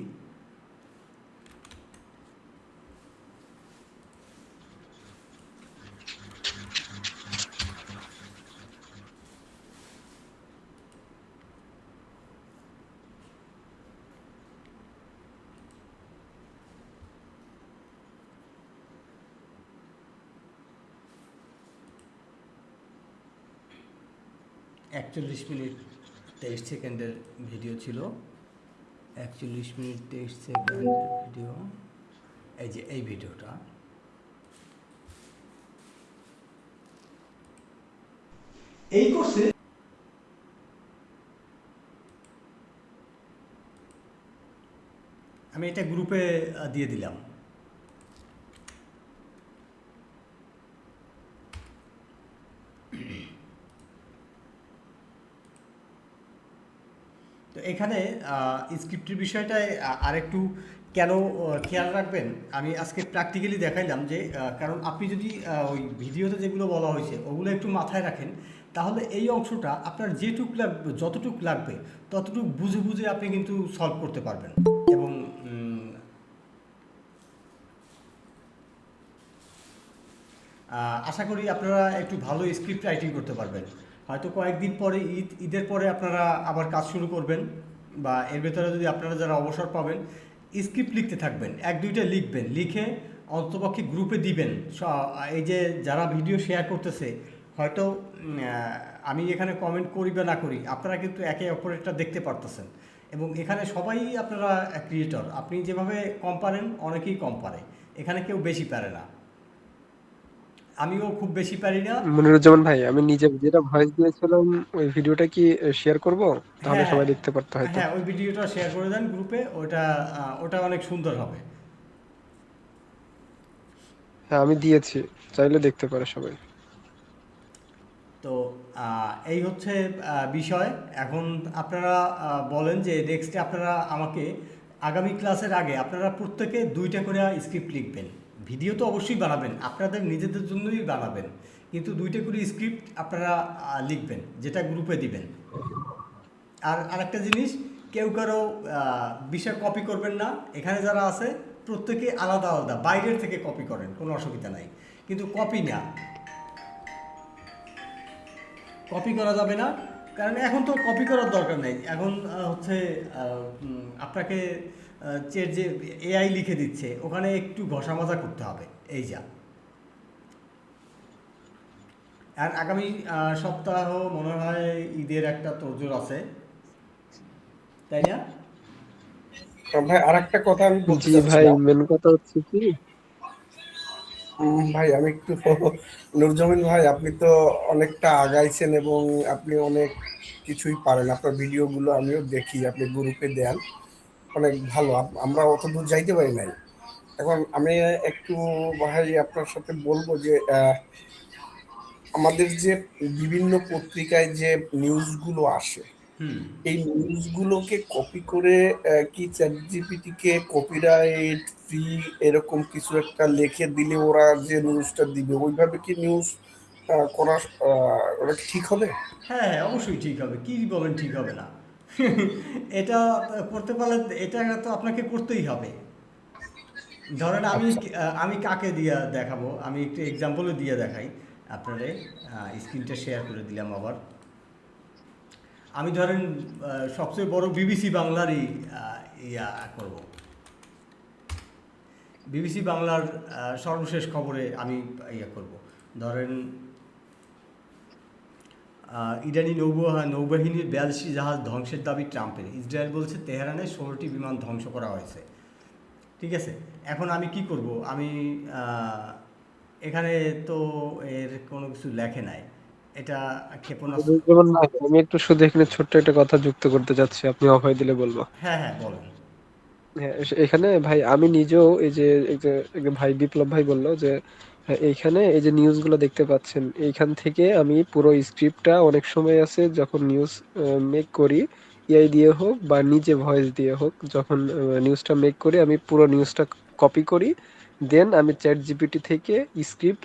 একচল্লিশ মিনিট 23 সেকেন্ডের ভিডিও ছিল, 41 মিনিট 23 সেকেন্ডের ভিডিও। এই যে এই ভিডিওটা, এই কোর্সে আমি এটা গ্রুপে দিয়ে দিলাম। তো এখানে স্ক্রিপ্টের বিষয়টায় আরেকটু কেন খেয়াল রাখবেন, আমি আজকে প্র্যাকটিক্যালি দেখাইলাম যে কারণ আপনি যদি ওই ভিডিওতে যেগুলো বলা হয়েছে ওগুলো একটু মাথায় রাখেন, তাহলে এই অংশটা আপনার যেটুক লাগবে, যতটুক লাগবে ততটুক বুঝে বুঝে আপনি কিন্তু সলভ করতে পারবেন। এবং আশা করি আপনারা একটু ভালো স্ক্রিপ্ট রাইটিং করতে পারবেন। হয়তো কয়েকদিন পরে ঈদের পরে আপনারা আবার কাজ শুরু করবেন, বা এর ভেতরে যদি আপনারা যারা অবসর পাবেন স্ক্রিপ্ট লিখতে থাকবেন, এক দুইটা লিখবেন, লিখে অন্তপক্ষে গ্রুপে দিবেন। এই যে যারা ভিডিও শেয়ার করতেছে, হয়তো আমি এখানে কমেন্ট করি বা না করি, আপনারা কিন্তু একে অপরেরটা দেখতে পারতেছেন। এবং এখানে সবাই আপনারা ক্রিয়েটর, আপনি যেভাবে কম পারেন অনেকেই কম পারে, এখানে কেউ বেশি পারে না, আমিও খুব বেশি পারি না। মনিরুজ্জামান ভাই, আমি নিজে যেটা ভয়েস দিয়েছিলাম ওই ভিডিওটা কি শেয়ার করব? তাহলে হ্যাঁ, সবাই দেখতে পারতো হয়তো। হ্যাঁ, ওই ভিডিওটা শেয়ার করে দেন গ্রুপে, ওটা অনেক সুন্দর হবে। হ্যাঁ, আমি দিয়েছি, চাইলে দেখতে পারে সবাই। তো এই হচ্ছে বিষয়। এখন আপনারা বলেন যে নেক্সটে আপনারা আমাকে আগামী ক্লাসের আগে আপনারা প্রত্যেকে 2টা করে স্ক্রিপ্ট লিখবেন। ভিডিও তো অবশ্যই বানাবেন, আপনাদের নিজেদের জন্যই বানাবেন, কিন্তু 2টা করে স্ক্রিপ্ট আপনারা লিখবেন, যেটা গ্রুপে দিবেন। আর আরেকটা জিনিস, কেউ কারো বিষয় কপি করবেন না। এখানে যারা আছে প্রত্যেকে আলাদা আলাদা, বাইরের থেকে কপি করেন, কোনো অসুবিধা নাই, কিন্তু কপি না, কপি করা যাবে না। কারণ এখন তো কপি করার দরকার নেই, এখন হচ্ছে আপনাকে যে এআই লিখে দিচ্ছে, ওখানে একটু ঘষা মাজা করতে হবে, এই যা। আর আগামী সপ্তাহ মনে হয় ঈদের একটা তোড়জোড় আছে, তাই না? ভাই আর একটা কথা আমি বলতে জি ভাই, চাচ্ছিলাম। মেন কথা হচ্ছে কি, ভাই আমি একটু নুরজামিন ভাই, আপনি তো অনেকটা আগাইছেন এবং আপনি অনেক কিছুই পারেন। আপনার ভিডিওগুলো আমিও দেখি, আপনি গ্রুপে দেন, অনেক ভালো। আমরা অত দূর যাইতে পারি নাই। এখন আমি একটু ভাই আপনার সাথে বলবো যে আমাদের যে বিভিন্ন পত্রিকায় যে নিউজগুলো আসে, হুম। এই নিউজগুলোকে কপি করে কি চ্যাটজিপিটি কে কপিরাইট ফ্রি এরকম কিছু একটা লিখে দিলে ওরা যে নিউজটা দিবে, ওইভাবে কি নিউজ করা ওটা কি ঠিক হবে? হ্যাঁ, হ্যাঁ, অবশ্যই ঠিক হবে। কি বলেন ঠিক হবে না? এটা করতে পারলে এটা তো আপনাকে করতেই হবে। ধরেন আচ্ছা, আমি কাকে দিয়ে দেখাবো, আমি একটু এক্সাম্পলও দিয়ে দেখাই আপনারে। স্ক্রিনটা শেয়ার করে দিলাম আবার। আমি ধরেন সবচেয়ে বড় বিবিসি বাংলারই ইয়া করব। বিবিসি বাংলার সর্বশেষ খবরে আমি ইয়া করব। ধরেন ইরানি নৌবাহিনীর 42 জাহাজ ধ্বংসের দাবি ট্রাম্পের, ইসরায়েল বলছে তেহরানে 16টি বিমান ধ্বংস করা হয়েছে। ঠিক আছে, এখন আমি কি করব, আমি এখানে তো এর কোনো কিছু লেখে নাই, এটা ক্ষেপণাস্ত্র। যেমন ভাই, আমি একটু শুধু এখানে ছোট্ট একটা কথা যুক্ত করতে চাচ্ছি, আপনি অভয় দিলে বলবো। হ্যাঁ, হ্যাঁ, বলেন। হ্যাঁ, এখানে ভাই আমি নিজেও এই যে ভাই বিপ্লব ভাই বললো যে হ্যাঁ, এইখানে এই যে নিউজ গুলো দেখতে পাচ্ছেন, এইখান থেকে আমি পুরো স্ক্রিপ্টটা অনেক সময় আছে যখন নিউজ মেক করি, এআই দিয়ে হোক বা নিজে ভয়েস দিয়ে হোক, যখন নিউজটা মেক করি আমি পুরো নিউজটা কপি করি, দেন আমি চ্যাট জিপিটি থেকে স্ক্রিপ্ট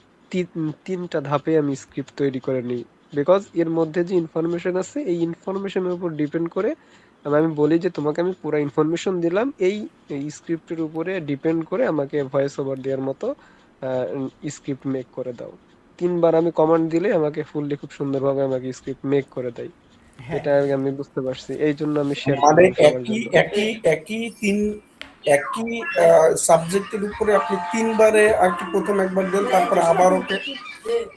তিনটা ধাপে আমি স্ক্রিপ্ট তৈরি করে নিই, বিকজ এর মধ্যে যে ইনফরমেশন আছে এই ইনফরমেশনের উপর ডিপেন্ড করে আমি বলি যে তোমাকে আমি পুরো ইনফরমেশন দিলাম, এই স্ক্রিপ্টের উপরে ডিপেন্ড করে আমাকে ভয়েস ওভার দেওয়ার মতো স্ক্রিপ্ট মেক করে দাও। 3 বার আমি কমান্ড দিলে আমাকে ফুললি খুব সুন্দরভাবে আমাকে স্ক্রিপ্ট মেক করে দেয়। হ্যাঁ, এটা আমি বুঝতে পারছি, এই জন্য আমি শেয়ার মানে করলাম সবার একই জন্য। একই একই একই সাবজেক্টের উপরে আপনি 3 বারে আর কি, প্রথম একবার দেন, তারপরে আবার ওকে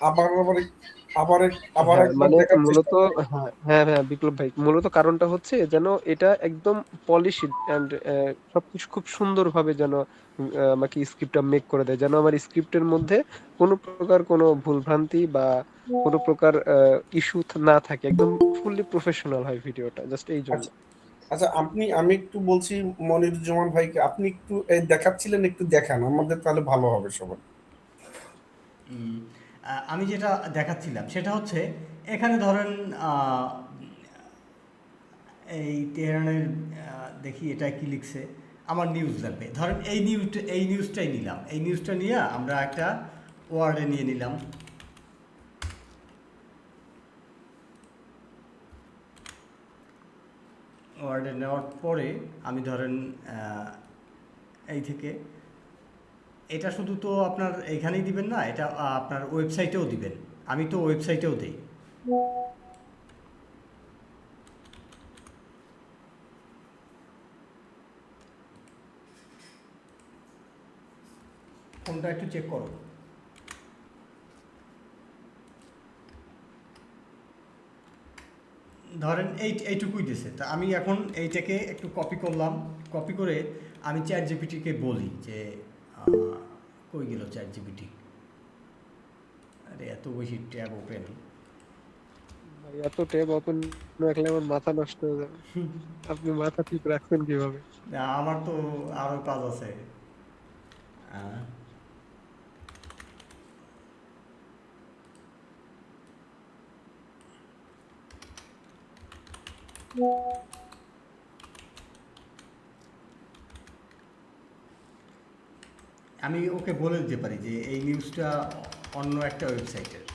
আবার আবার আবার আবার হ্যাঁ একবার মানে দেখার চেষ্টা মূলত, করেন। হ্যাঁ হ্যাঁ হ্যাঁ বিপ্লব ভাই, মূলত কারণটা হচ্ছে যেন এটা একদম পলিশড এন্ড সবকিছু খুব সুন্দরভাবে যেন আমাকে স্ক্রিপ্টটা মেক করে দেয়, যেন আমার স্ক্রিপ্টের মধ্যে কোনো প্রকার কোনো ভুলভ্রান্তি বা কোনো প্রকার ইস্যু না থাকে, একদম ফুললি প্রফেশনাল হয় ভিডিওটা, জাস্ট এই জন্য। আচ্ছা আচ্ছা, আমি একটু বলছি মনিরুজ্জামান ভাইকে, আপনি একটু এই দেখাচ্ছিলেন, একটু দেখান আমাদের, তাহলে ভালো হবে সবার। উম, আমি যেটা দেখাচ্ছিলাম সেটা হচ্ছে এখানে ধরেন এই তেহরানের দেখি এটা কি লিখছে, আমার নিউজ লাগবে, ধরেন এই নিউজটাই নিলাম, এই নিউজটা নিয়ে আমরা একটা ওয়ার্ডে নিয়ে নিলাম। ওয়ার্ডে নেওয়ার পরে আমি ধরেন এই থেকে এটা শুধু তো আপনার এইখানেই দিবেন না, এটা আপনার ওয়েবসাইটেও দিবেন, আমি তো ওয়েবসাইটেও দিই। ফোনটা একটু চেক করো। ধরেন এইটুকুই দিছে, তা আমি এখন এইটাকে একটু কপি করলাম, কপি করে আমি চ্যাট জিপিটিকে বলি যে কই গেল চ্যাট জিপিটি, আরে এত বেশি ট্যাব ওপেন। ভাই এত ট্যাব ওপেন রাখলে আমার মাথা নষ্ট হয়ে যাবে। আপনি মাথা ঠিক রাখছেন কিভাবে? আমার তো আরও কাজ আছে। আহ, আমি ওকে বলে দিতে পারি যে এই নিউজটা অন্য একটা ওয়েবসাইটের।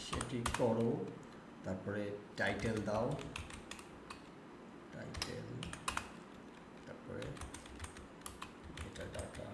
সেটি করো, তারপরে টাইটেল দাও, টাইটেল, তারপরে এটা ডাটা।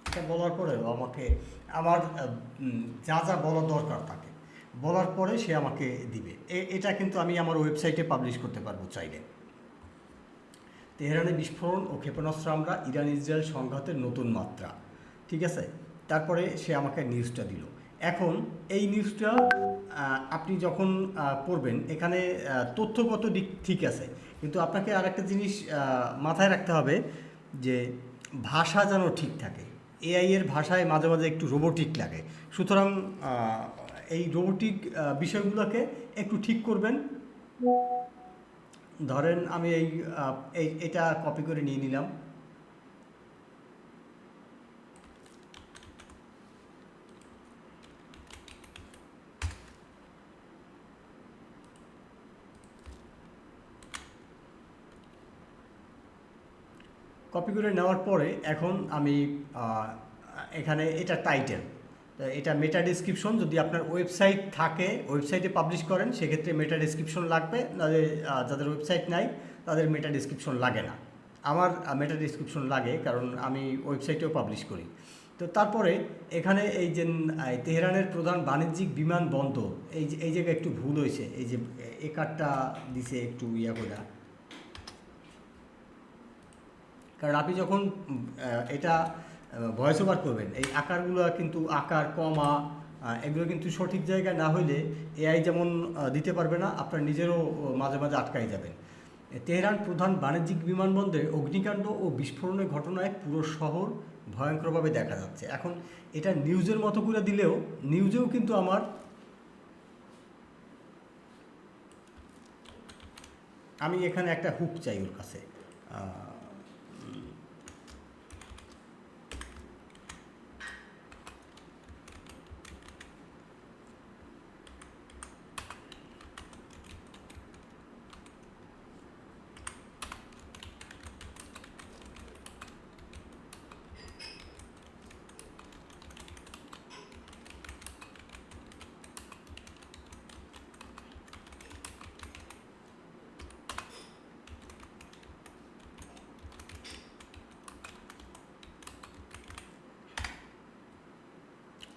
এটা বলার পরে আমাকে আমার যা যা বলার দরকার থাকে বলার পরে সে আমাকে দিবে। এটা কিন্তু আমি আমার ওয়েবসাইটে পাবলিশ করতে পারবো চাইলে। তেহরানে বিস্ফোরণ ও ক্ষেপণাস্ত্র হামলা, ইরান ইসরায়েল সংঘাতের নতুন মাত্রা, ঠিক আছে। তারপরে সে আমাকে নিউজটা দিল। এখন এই নিউজটা আপনি যখন পড়বেন এখানে তথ্যগত দিক ঠিক আছে, কিন্তু আপনাকে আর একটা জিনিস মাথায় রাখতে হবে যে ভাষা যেন ঠিক থাকে। এআই এর ভাষায় মাঝে মাঝে একটু রোবোটিক লাগে, সুতরাং এই রোবোটিক বিষয়গুলোকে একটু ঠিক করবেন। ধরেন আমি এটা কপি করে নিয়ে নিলাম, কপি করে নেওয়ার পরে এখন আমি এখানে এটা টাইটেল, এটা মেটা ডেসক্রিপশন। যদি আপনার ওয়েবসাইট থাকে, ওয়েবসাইটে পাবলিশ করেন, সেক্ষেত্রে মেটা ডেসক্রিপশন লাগবে, নাহলে যাদের ওয়েবসাইট নাই তাদের মেটা ডেসক্রিপশন লাগে না। আমার মেটা ডেসক্রিপশন লাগে, কারণ আমি ওয়েবসাইটেও পাবলিশ করি। তো তারপরে এখানে এই যে তেহরানের প্রধান বাণিজ্যিক বিমানবন্দর, এই জায়গায় একটু ভুল হয়েছে, এই যে এ কার্ডটা দিছে একটু ইয়া করে, কারণ আপনি যখন এটা ভয়েস ওভার করবেন, এই আকারগুলো কিন্তু আকার কমা এগুলো কিন্তু সঠিক জায়গায় না হইলে এআই যেমন দিতে পারবে না, আপনার নিজেরও মাঝে মাঝে আটকাই যাবেন। তেহরান প্রধান বাণিজ্যিক বিমানবন্দরে অগ্নিকাণ্ড ও বিস্ফোরণের ঘটনায় পুরো শহর ভয়ঙ্করভাবে দেখা যাচ্ছে। এখন এটা নিউজের মতো করে দিলেও, নিউজেও কিন্তু আমি এখানে একটা হুক চাই ওর কাছে।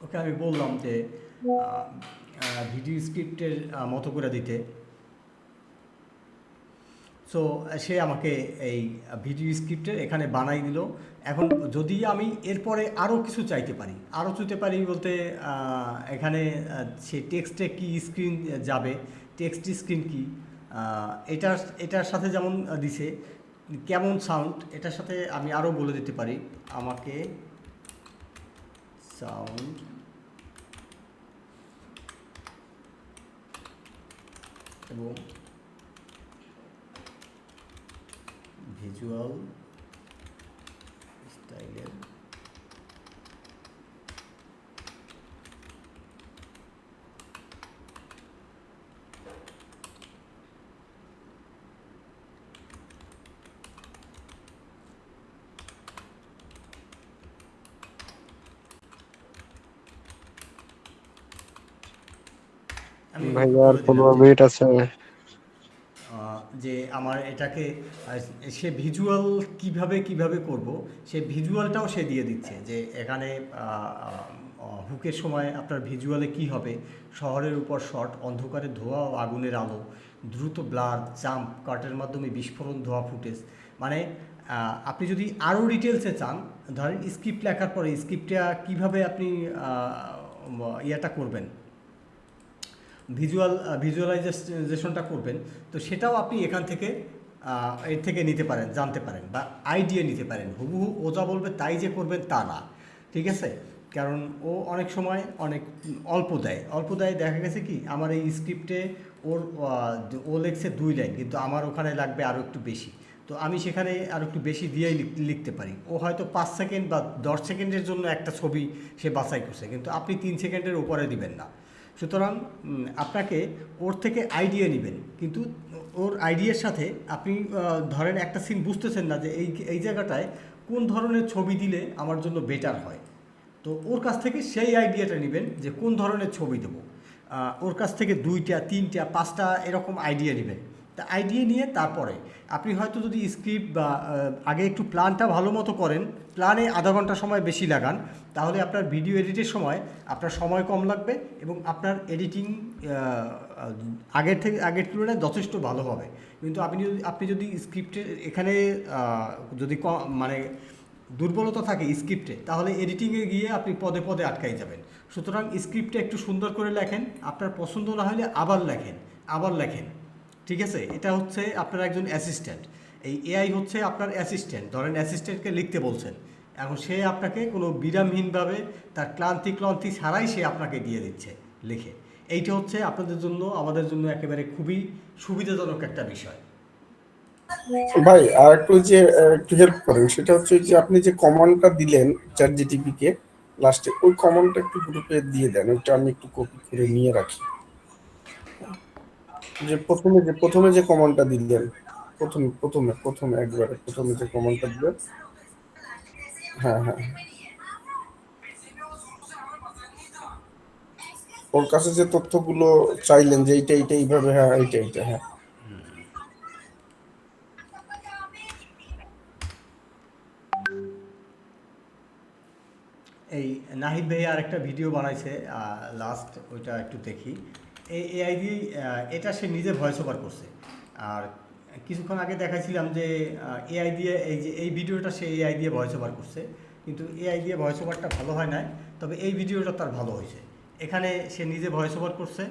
ওকে আমি বললাম যে ভিডিও স্ক্রিপ্টের মতো করে দিতে। সো সে আমাকে এই ভিডিও স্ক্রিপ্টের এখানে বানাই দিল। এখন যদি আমি এরপরে আরও কিছু চাইতে পারি, আরও চাইতে পারি বলতে এখানে সে টেক্সটে কি স্ক্রিন যাবে, টেক্সট স্ক্রিন কি, এটার সাথে যেমন দিছে কেমন সাউন্ড, এটার সাথে আমি আরও বলে দিতে পারি আমাকে সাউন্ড এবং ভিজুয়াল স্টাইলের ভাই আর 15 মিনিট আছে। যে আমার এটাকে সে ভিজুয়াল কিভাবে করব, সে ভিজুয়ালটাও সে দিয়ে দিচ্ছে যে এখানে হুকের সময় আপনার ভিজুয়ালে কি হবে, শহরের উপর শট, অন্ধকারে ধোঁয়া ও আগুনের আলো, দ্রুত ব্লার, জাম্প কাটের মাধ্যমে বিস্ফোরণ, ধোঁয়া ফুটেজ। মানে আপনি যদি আরও ডিটেলসে চান, ধরেন স্ক্রিপ্ট লেখার পরে স্ক্রিপ্টটা কীভাবে আপনি ইয়েটা করবেন, ভিজুয়ালাইজেশনটা করবেন, তো সেটাও আপনি এখান থেকে এর থেকে নিতে পারেন, জানতে পারেন বা আইডিয়া নিতে পারেন। হুবহু ও যা বলবে তাই যে করবেন তা না, ঠিক আছে? কারণ ও অনেক সময় অনেক অল্প দেয়। দেখা গেছে কি আমার এই স্ক্রিপ্টে ও লেখছে 2 লাইন, কিন্তু আমার ওখানে লাগবে আরও একটু বেশি, তো আমি সেখানে আরও একটু বেশি দিয়েই লিখতে পারি। ও হয়তো 5 সেকেন্ড বা 10 সেকেন্ডের জন্য একটা ছবি সে বাছাই করছে, কিন্তু আপনি 3 সেকেন্ডের উপরে দিবেন না। সুতরাং আপনাকে ওর থেকে আইডিয়া নেবেন, কিন্তু ওর আইডিয়ার সাথে আপনি ধরেন একটা সিন বুঝতেছেন না যে এই জায়গাটায় কোন ধরনের ছবি দিলে আমার জন্য বেটার হয়, তো ওর কাছ থেকে সেই আইডিয়াটা নেবেন যে কোন ধরনের ছবি দেবো। ওর কাছ থেকে 2টা 3টা 5টা এরকম আইডিয়া নেবেন। তা আইডিয়া নিয়ে তারপরে আপনি হয়তো যদি স্ক্রিপ্ট বা আগে একটু প্ল্যানটা ভালো মতো করেন, প্ল্যানে আধা ঘন্টা সময় বেশি লাগান, তাহলে আপনার ভিডিও এডিটের সময় আপনার সময় কম লাগবে এবং আপনার এডিটিং আগের তুলনায় যথেষ্ট ভালো হবে। কিন্তু আপনি যদি স্ক্রিপ্টের এখানে যদি মানে দুর্বলতা থাকে স্ক্রিপ্টে, তাহলে এডিটিংয়ে গিয়ে আপনি পদে পদে আটকাই যাবেন। সুতরাং স্ক্রিপ্টটা একটু সুন্দর করে লেখেন, আপনার পছন্দ না হলে আবার লেখেন, ঠিক আছে? এটা হচ্ছে আপনার একজন অ্যাসিস্ট্যান্ট, এই এআই হচ্ছে আপনার অ্যাসিস্ট্যান্ট। ধরেন অ্যাসিস্ট্যান্টকে লিখতে বলছেন, এখন সে আপনাকে কোনো বিরামহীনভাবে তার ক্লান্তি ছাড়াই সে আপনাকে দিয়ে দিচ্ছে লিখে। এইটা হচ্ছে আপনাদের জন্য, আমাদের জন্য একেবারে খুবই সুবিধাজনক একটা বিষয়। ভাই আর একটু যে একটু হেল্প করেন, সেটা হচ্ছে যে আপনি যে কমান্ডটা দিলেন চ্যাট জিটিপি কে লাস্টে, ওই কমান্ডটা একটু গ্রুপে দিয়ে দেন, ওইটা আমি একটু কপি করে নিয়ে রাখি। যে প্রথমে যে কমান্ডটা দিলেন, প্রথমে একবারে প্রথমে যে কমান্ডটা দিলেন হ্যাঁ হ্যাঁ, ওর কাছে যে তথ্যগুলো চাইলেন যে এইটা এইভাবে, হ্যাঁ এইটা হ্যাঁ। এই নাহিদ ভাই আর একটা ভিডিও বানাইছে লাস্ট, ওইটা একটু দেখি। এই এআই দিয়ে এটা সে নিজে ভয়েস ওভার করছে। আর কিছুক্ষণ আগে দেখাইছিলাম যে এআই দিয়ে এই যে এই ভিডিওটা সে এআই দিয়ে ভয়েস ওভার করছে, কিন্তু এআই দিয়ে ভয়েস ওভারটা ভালো হয় নাই, তবে এই ভিডিওটা তার ভালো হয়েছে। এখানে সে নিজে ভয়েস ওভার করছে।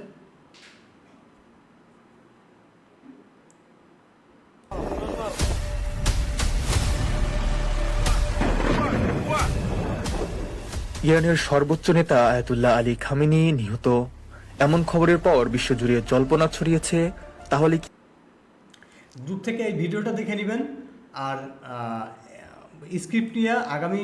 ইরানের সর্বোচ্চ নেতা আয়াতুল্লাহ আলী খামেনি নিহত, এমন খবরের পর বিশ্বজুড়ে জল্পনা ছড়িয়েছে। তাহলে কি গ্রুপ থেকে এই ভিডিওটা দেখে নেবেন। আর স্ক্রিপ্ট নিয়ে আগামী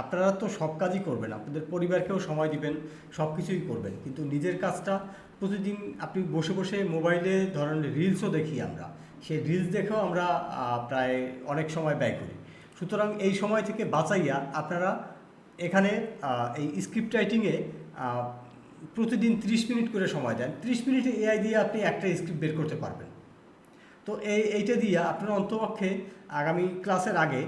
আপনারা তো সব কাজই করবেন, আপনাদের পরিবারকেও সময় দিবেন, সব কিছুই করবেন, কিন্তু নিজের কাজটা প্রতিদিন আপনি বসে বসে মোবাইলে ধরেন রিলসও দেখি আমরা, সেই রিলস দেখেও আমরা প্রায় অনেক সময় ব্যয় করি। সুতরাং এই সময় থেকে বাঁচাইয়া আপনারা এখানে এই স্ক্রিপ্ট রাইটিংয়ে প্রতিদিন 30 মিনিট করে সময় দেন। 30 মিনিটে এআই দিয়ে আপনি একটা স্ক্রিপ্ট বের করতে পারবেন। তো এইটা দিয়ে আপনারা অন্তপক্ষে আগামী ক্লাসের আগে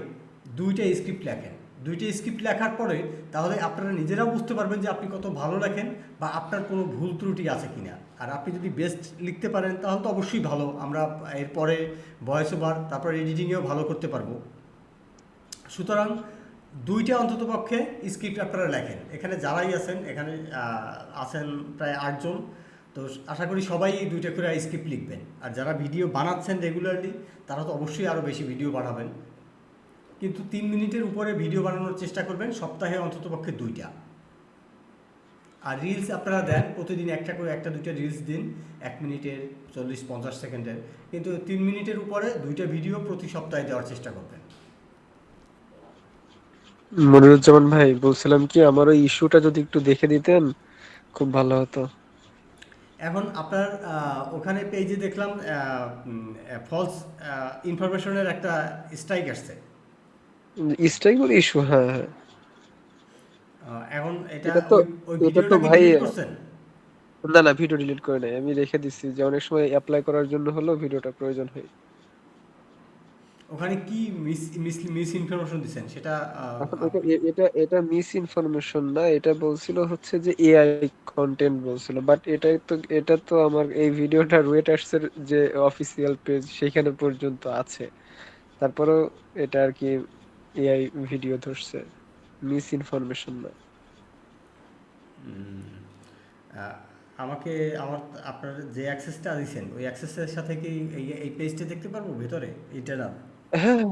2টা স্ক্রিপ্ট লেখেন। 2টা স্ক্রিপ্ট লেখার পরে তাহলে আপনারা নিজেরাও বুঝতে পারবেন যে আপনি কত ভালো লেখেন বা আপনার কোনো ভুল ত্রুটি আছে কিনা। আর আপনি যদি বেস্ট লিখতে পারেন তাহলে তো অবশ্যই ভালো, আমরা এরপরে ভয়েস ওভার তারপর এডিটিংয়েও ভালো করতে পারবো। সুতরাং 2টা অন্ততপক্ষে স্ক্রিপ্ট আপনারা লেখেন। এখানে যারাই আছেন, এখানে আছেন প্রায় 8 জন, তো আশা করি সবাই 2টা করে স্ক্রিপ্ট লিখবেন। আর যারা ভিডিও বানাচ্ছেন রেগুলারলি তারা তো অবশ্যই আরও বেশি ভিডিও বানাবেন, কিন্তু 3 মিনিটের উপরে ভিডিও বানানোর চেষ্টা করবেন, সপ্তাহে অন্ততপক্ষে 2টা। আর রিলস আপনারা দেন প্রতিদিন একটা করে, 1-2টা রিলস দিন, 1 মিনিটের, 40-50 সেকেন্ডের, কিন্তু 3 মিনিটের উপরে 2টা ভিডিও প্রতি সপ্তাহে দেওয়ার চেষ্টা করবেন। মনিরুজ্জামান ভাই বলছিলাম কি, আমার ওই ইস্যুটা যদি একটু দেখে দিতেন খুব ভালো হতো। এখন আপনার ওখানে পেজে দেখলাম ফলস ইনফরমেশনের একটা স্ট্রাইক আসছে। স্ট্রাইক বলে ইস্যু, হ্যাঁ হ্যাঁ। এখন এটা এটা তো ওই এটা তো ভিডিওটা কি ভাই, ডিলিট করছেন? না না, ভিডিও ডিলিট করে নাই, আমি রেখে দিচ্ছি যে অনেক সময় অ্যাপ্লাই করার জন্য হলো ভিডিওটা প্রয়োজন হয়। ওখানে কি মিস ইনফরমেশন দিচ্ছেন সেটা এখন এটা মিস ইনফরমেশন না, এটা বলছিল হচ্ছে যে এআই কন্টেন্ট বলছিল, বাট এটা তো আমার এই ভিডিওটা রুয়েটার্স এর যে অফিসিয়াল পেজ সেখানে পর্যন্ত আছে, তারপরেও এটা আর কি এআই ভিডিও ধরছে, মিস ইনফরমেশন না। আহ, আমাকে আপনার যে অ্যাক্সেসটা দিয়েছেন ওই অ্যাক্সেসের সাথে কি এই পেজটা দেখতে পারবো ভেতরে, এইটা না? হ্যাঁ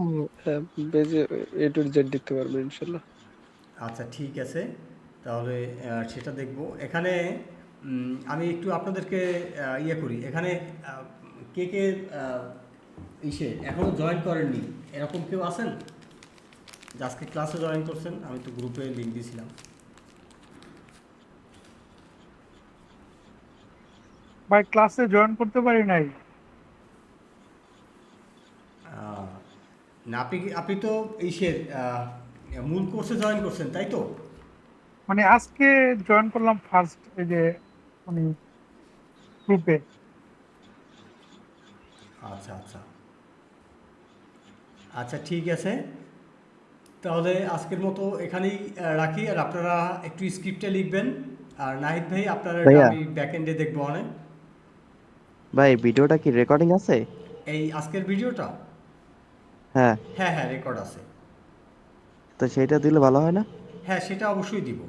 হ্যাঁ, পেজে এ টু জেড দেখতে পারবেন ইনশাল্লাহ। আচ্ছা ঠিক আছে, তাহলে সেটা দেখব। এখানে আমি একটু আপনাদেরকে ইয়ে করি, এখানে কে কে এখনও জয়েন করেননি এরকম কেউ আছেন যে আজকে ক্লাসে জয়েন করছেন? আমি তো গ্রুপে লিঙ্ক দিয়েছিলাম। ভাই ক্লাসে জয়েন করতে পারি নাই। না আপনি তো মূল কোর্সে জয়েন করছেন তাই তো? মানে আজকে জয়েন করলাম ফার্স্ট, এই যে মানে গ্রুপে। আচ্ছা আচ্ছা আচ্ছা ঠিক আছে, তাহলে আজকের মতো এখানেই রাখি। আর আপনারা একটু স্ক্রিপ্টে লিখবেন। আর নাহিদ ভাই আপনার ভাইয়া, আমি ব্যাক এন্ডে দেখবো অনেক। ভাই ভিডিওটা কি রেকর্ডিং আছে? এই আজকের ভিডিওটা হ্যাঁ, হ্যাঁ হ্যাঁ রেকর্ড আছে। তো সেইটা দিলে ভালো হয় না? হ্যাঁ সেটা অবশ্যই দিব।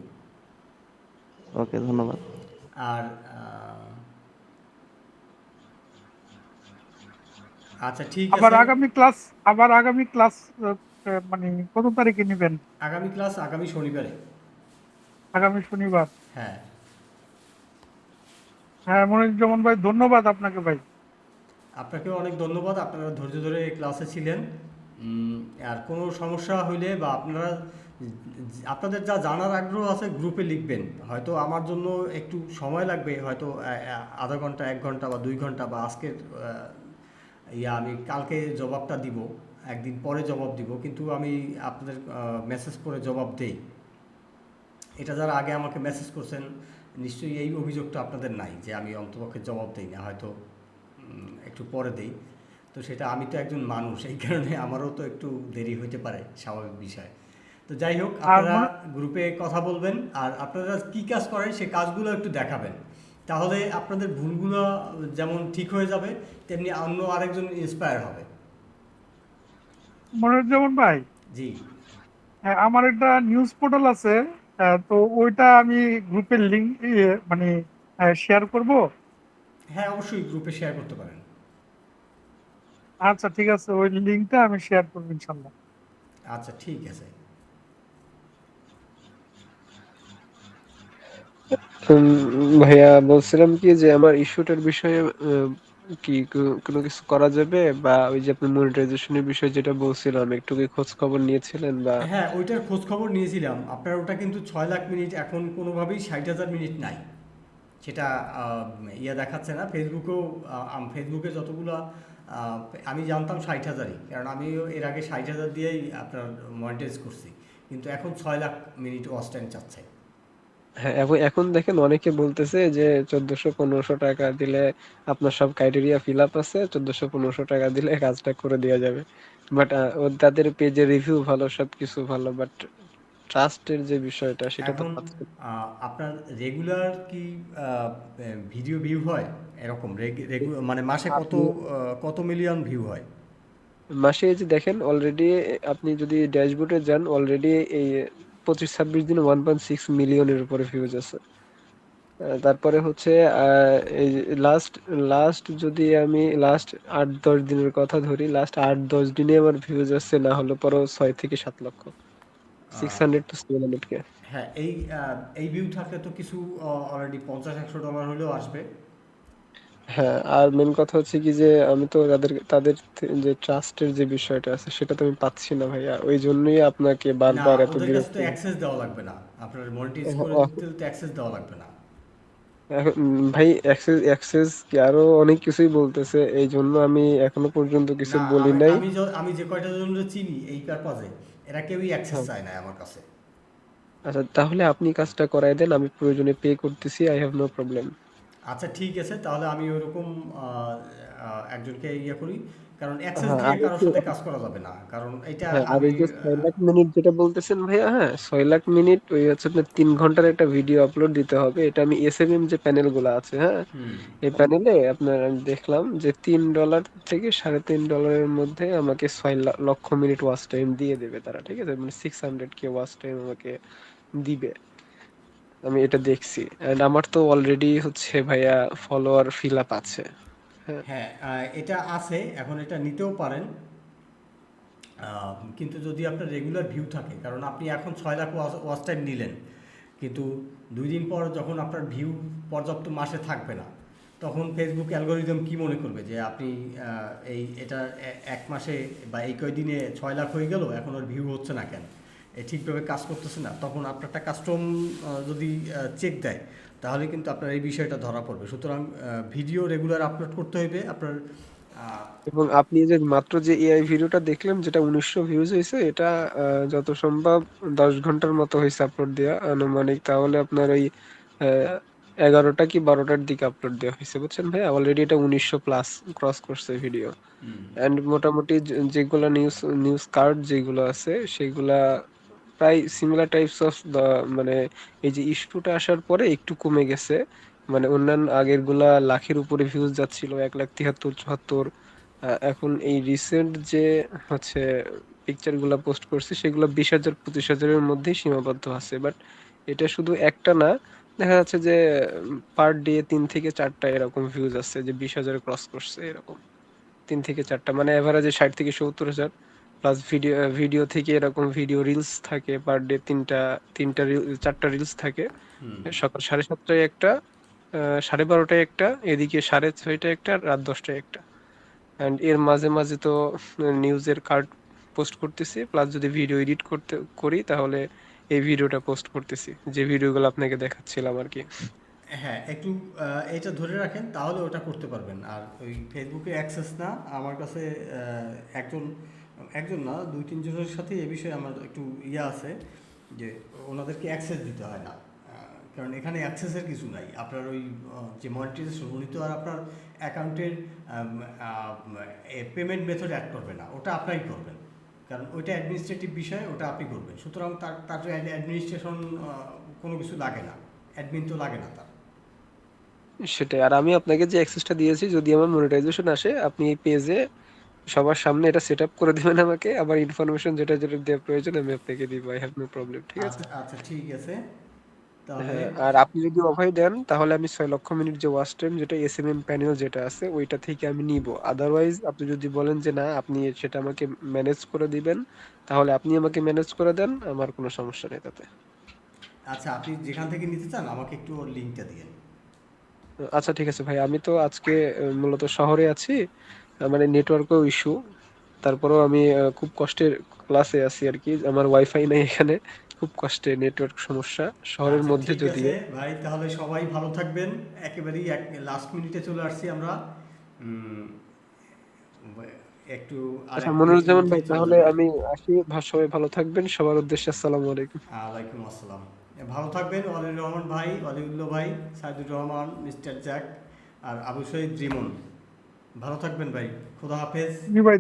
ওকে, ধন্যবাদ। আর আচ্ছা ঠিক আবার আছে, আগামী ক্লাস মানে কত তারিখে নেবেন? আগামী ক্লাস আগামী শনিবারে। আগামী শনিবার। হ্যাঁ হ্যাঁ মনিরুজ্জামান ভাই, ধন্যবাদ আপনাকে ভাই। আপনাকেও অনেক ধন্যবাদ, আপনারা ধৈর্য ধরে ক্লাসে ছিলেন। আর কোনো সমস্যা হইলে বা আপনাদের যা জানার আগ্রহ আছে গ্রুপে লিখবেন। হয়তো আমার জন্য একটু সময় লাগবে, হয়তো আধা ঘন্টা, 1 ঘন্টা বা 2 ঘন্টা, বা আজকের আমি কালকে জবাবটা দিব। একদিন পরে জবাব দিব, কিন্তু আমি আপনাদের মেসেজ করে জবাব দেই। এটা যারা আগে আমাকে মেসেজ করছেন, নিশ্চয়ই এই অভিযোগটা আপনাদের নাই যে আমি অন্তপক্ষে জবাব দেই না, হয়তো একটু পরে দেই। তো সেটা, আমি তো একজন মানুষ, এই কারণে আমারও তো একটু দেরি হইতে পারে, স্বাভাবিক বিষয়। তো যাই হোক, আর আপনারা গ্রুপে কথা বলবেন, আর আপনারা কী কাজ করেন সেই কাজগুলো একটু দেখাবেন, তাহলে আপনাদের ভুলগুলো যেমন ঠিক হয়ে যাবে, তেমনি অন্য আরেকজন ইন্সপায়ার হবে। মনিরুজ্জামান ভাই, জি। আমার একটা নিউজ পোর্টাল আছে, তো ওইটা আমি গ্রুপের লিঙ্ক মানে শেয়ার করব। হ্যাঁ, অবশ্যই গ্রুপে শেয়ার করতে পারেন। আচ্ছা ঠিক আছে, ওই লিঙ্কটা আমি শেয়ার করবো ইনশাল্লাহ। আচ্ছা, ঠিক আছে। উম, ভাইয়া বলছিলাম কি যে আমার ইস্যুটার বিষয়ে কি কোনো কিছু করা যাবে, বা ওই যে আপনি মনিটাইজেশনের বিষয়ে যেটা বলছিলাম, একটু কি খোঁজ খবর নিয়েছিলেন বা? হ্যাঁ, ওইটার খোঁজ খবর নিয়েছিলাম। আপনার ওটা কিন্তু 6 লাখ মিনিট এখন কোনোভাবেই 60,000 মিনিট নাই। সেটা ইয়ে দেখাচ্ছে না ফেসবুকেও। ফেসবুকে যতগুলো আমি জানতাম 60,000ই, কারণ আমিও এর আগে 60,000 দিয়েই আপনার মনিটাইজ করছি, কিন্তু এখন 6 লাখ মিনিট ওয়াচ টাইম চাচ্ছে। হ্যাঁ, এখন এখন দেখেন অনেকে বলতেছে যে 1400-1500 টাকা দিলে আপনার সব ক্রাইটেরিয়া ফিল আপ আছে, 1400-1500 টাকা দিলে কাজটা করে দেওয়া যাবে। বাট তাদের পেজে রিভিউ ভালো, সবকিছু ভালো, বাট ট্রাস্টের যে বিষয়টা সেটা তো এখন পাচ্ছে না। আপনার রেগুলার কি ভিডিও ভিউ হয় এরকম? মানে মাসে কত আপনি কত মিলিয়ন ভিউ হয়? মাসে এই যে দেখেন অলরেডি, আপনি যদি ড্যাশবোর্ডে যান, অলরেডি এই 25-26 দিনে 1.6 মিলিয়নের উপরে ভিউজ আছে। তারপরে হচ্ছে এই লাস্ট লাস্ট যদি আমি লাস্ট 8-10 দিনের কথা ধরি, লাস্ট 8-10 দিনে আমার ভিউজ আসছে না হলে পরও 6 থেকে 7 লক্ষ, আহ, 600 to 700 কে। হ্যাঁ, এই ভিউ থাকলে তো কিছু অলরেডি $50-100 হলেও আসবে। হ্যাঁ, আর মেন কথা হচ্ছে কি যে আমি তো যে ট্রাস্টের যে বিষয়টা আছে সেটা তো আমি পাচ্ছি না ভাইয়া, ওই জন্যই আপনাকে না, বারবার এত ওদের কাছে বিরক্ত তো অ্যাক্সেস দেওয়া লাগবে না, আপনার মনিটাইজ করে দিতে তো অ্যাক্সেস দেওয়া লাগবে না। ভাই অ্যাক্সেস অ্যাক্সেস কি আরো অনেক কিছুই বলতেছে, এই জন্য আমি এখনো পর্যন্ত কিছু না, বলি আমি নাই। আমি আমি যে কয়টা জন চিনি এই পারপাজে, এরা কেউই অ্যাক্সেস হ্যাঁ, চায় না আমার কাছে। আচ্ছা তাহলে আপনি কাজটা করাই দেন, আমি প্রয়োজনে পে করতেছি, আই হ্যাভ নো প্রবলেম। আচ্ছা, ঠিক আছে, তাহলে আমি ওইরকম একজনকে ইয়ে করি, কারণ অ্যাক্সেস হ্যাঁ দিয়ে আর কারোর একটু, সাথে কাজ করা যাবে না, কারণ এটা হ্যাঁ আর আমি ওই যে 6 লাখ মিনিট যেটা বলতেছেন ভাইয়া, হ্যাঁ 6 লাখ মিনিট ওই হচ্ছে আপনার 3 ঘন্টার একটা ভিডিও আপলোড দিতে হবে। এটা আমি এসএমএম যে প্যানেল গুলো আছে, হ্যাঁ হুম। এই প্যানেলে আপনার আমি দেখলাম যে $3 থেকে $3.5 মধ্যে আমাকে 6 লক্ষ মিনিট ওয়াচ টাইম দিয়ে দেবে তারা, ঠিক আছে, মানে 600K ওয়াচ টাইম আমাকে দিবে। আমি এটা দেখছি, এন্ড আমার তো অলরেডি হচ্ছে ভাইয়া ফলোয়ার ফিল আপ আছে। হ্যাঁ, হ্যাঁ, এটা আছে, এখন এটা নিতেও পারেন। কিন্তু যদি আপনার রেগুলার ভিউ থাকে, কারণ আপনি এখন 6 লাখ ওয়াচ টাইম নিলেন, কিন্তু 2 দিন পর যখন আপনার ভিউ পর্যাপ্ত মাসে থাকবে না, তখন ফেসবুক অ্যালগোরিদম কি মনে করবে যে আপনি এটা 1 মাসে বা এই কয়দিনে 6 লাখ হয়ে গেল, এখন ওর ভিউ হচ্ছে না কেন, ঠিকভাবে কাজ করতেছে না, তখন আপনারটা কাস্টম যদি চেক দেয়, তাহলে কিন্তু আপনার এই বিষয়টা ধরা পড়বে। সুতরাং ভিডিও রেগুলার আপলোড করতে হইবে আপনার। এবং আপনি যে মাত্র যে এআই ভিডিওটা দেখলেন যেটা 1900 ভিউজ হয়েছে, এটা যত সম্ভব 10 ঘন্টার মতো হয়েছে আপলোড দেওয়া আনুমানিক, তাহলে আপনার ওই 11টা কি 12টার দিকে আপলোড দেওয়া হয়েছে, বুঝছেন ভাই, অলরেডি এটা 1900 প্লাস ক্রস করছে ভিডিও। এন্ড মোটামুটি যেগুলা নিউজ নিউজ কার্ড যেগুলো আছে সেগুলা প্রায় সিমিলার টাইপস অফ মানে এই যে ইস্যুটা আসার পরে একটু কমে গেছে। মানে অন্যান্য আগের গুলা লাখের উপরে ভিউজ যাচ্ছিল, 1,73,74। এখন এই রিসেন্ট যে হচ্ছে পিকচার গুলা পোস্ট করছে সেগুলো 20,000-25,000-এর মধ্যেই সীমাবদ্ধ আছে। বাট এটা শুধু একটা না, দেখা যাচ্ছে যে পার ডে 3 থেকে 4টা এরকম ভিউজ আছে যে 20,000 ক্রস করছে এরকম। 3 থেকে 4টা মানে এভারেজে 60 থেকে 70 হাজার। প্লাস ভিডিও ভিডিও থেকে এরকম ভিডিও রিলস থাকে পার ডে তিনটা, 4টা রিলস থাকে। সকাল 7:30টায় একটা, 12:30টায় একটা, এদিকে 6:30টায় একটা, রাত 10টায় একটা। অ্যান্ড এর মাঝে মাঝে তো নিউজের কার্ড পোস্ট করতেছি, প্লাস যদি ভিডিও এডিট করি তাহলে এই ভিডিওটা পোস্ট করতেছি, যে ভিডিওগুলো আপনাকে দেখাচ্ছিলাম আর কি। হ্যাঁ, একটু এটা ধরে রাখেন, তাহলে ওটা করতে পারবেন। আর ওই ফেসবুকে অ্যাক্সেস না, আমার কাছে একজন একজন না, 2-3 জনের সাথে এ বিষয়ে আমার একটু ইয়ে আছে যে ওনাদেরকে অ্যাক্সেস দিতে হয় না, কারণ এখানে অ্যাক্সেসের কিছু নাই। আপনার ওই যে মনিটাইজেশন, উনি তো আর আপনার অ্যাকাউন্টের পেমেন্ট মেথড অ্যাড করবে না, ওটা আপনাই করবেন, কারণ ওইটা অ্যাডমিনিস্ট্রেটিভ বিষয়, ওটা আপনি করবেন। সুতরাং তার অ্যাডমিনিস্ট্রেশন কোনো কিছু লাগে না, অ্যাডমিন তো লাগে না তার। সেটাই। আর আমি আপনাকে যে অ্যাক্সেসটা দিয়েছি, যদি আমার মনিটাইজেশন আসে, আপনি এই পেজে সবার সামনে এটা সেট আপ করে দিবেন আমাকে। আমার ইনফরমেশন যেটা যেটা দেওয়া প্রয়োজন আমি আপনাকে দিব। I have no problem. ঠিক আছে? আচ্ছা আচ্ছা, ঠিক আছে তাহলে। হ্যাঁ, আর আপনি যদি অভয় দেন তাহলে আমি 6 লক্ষ মিনিট যে ওয়াচ টাইম যেটা এসএমএম প্যানেল যেটা আছে ওইটা থেকে আমি নিব। আদারওয়াইজ আপনি যদি বলেন যে না আপনি সেটা আমাকে ম্যানেজ করে দিবেন, তাহলে আপনি আমাকে ম্যানেজ করে দেন, আমার কোনো সমস্যা নেই তাতে। আচ্ছা, আপনি যেখান থেকে নিতে চান আমাকে একটু ওর লিঙ্কটা দিয়েন। আচ্ছা ঠিক আছে ভাই, আমি তো আজকে মূলত শহরে আছি, মানে নেটওয়ার্কও ইস্যু। তারপরেও আমি খুব কষ্টের ক্লাসে আছি আর কি, আমার ওয়াইফাই নাই এখানে, খুব কষ্টে নেটওয়ার্ক সমস্যা শহরের আচ্ছা মধ্যে ঠিক আছে যদিও। ভাই, তাহলে সবাই ভালো থাকবেন। একেবারেই লাস্ট মিনিটে চলে আসছি আমরা। উম, একটু আর আচ্ছা 1 মিনিটের মনিরুজ্জামান ভাই, মধ্যেই চলে তাহলে যাব। আমি আসি। সবাই ভালো থাকবেন, সবার উদ্দেশ্যে আসসালামু আলাইকুম। ওয়ালাইকুম আসসালাম। ভালো থাকবেন ওয়ালিউর রহমান ভাই, ওয়ালিউল্লাহ ভাই, সাইদুর রহমান, মিস্টার জ্যাক, আর আবু শহীদ রিমন। ভালো থাকবেন ভাই, খোদা হাফেজ। জি ভাই,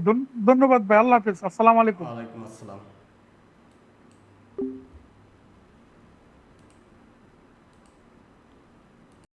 ধন্যবাদ ভাই, আল্লাহ হাফেজ, আসসালামু আলাইকুম। ওয়ালাইকুম আসসালাম।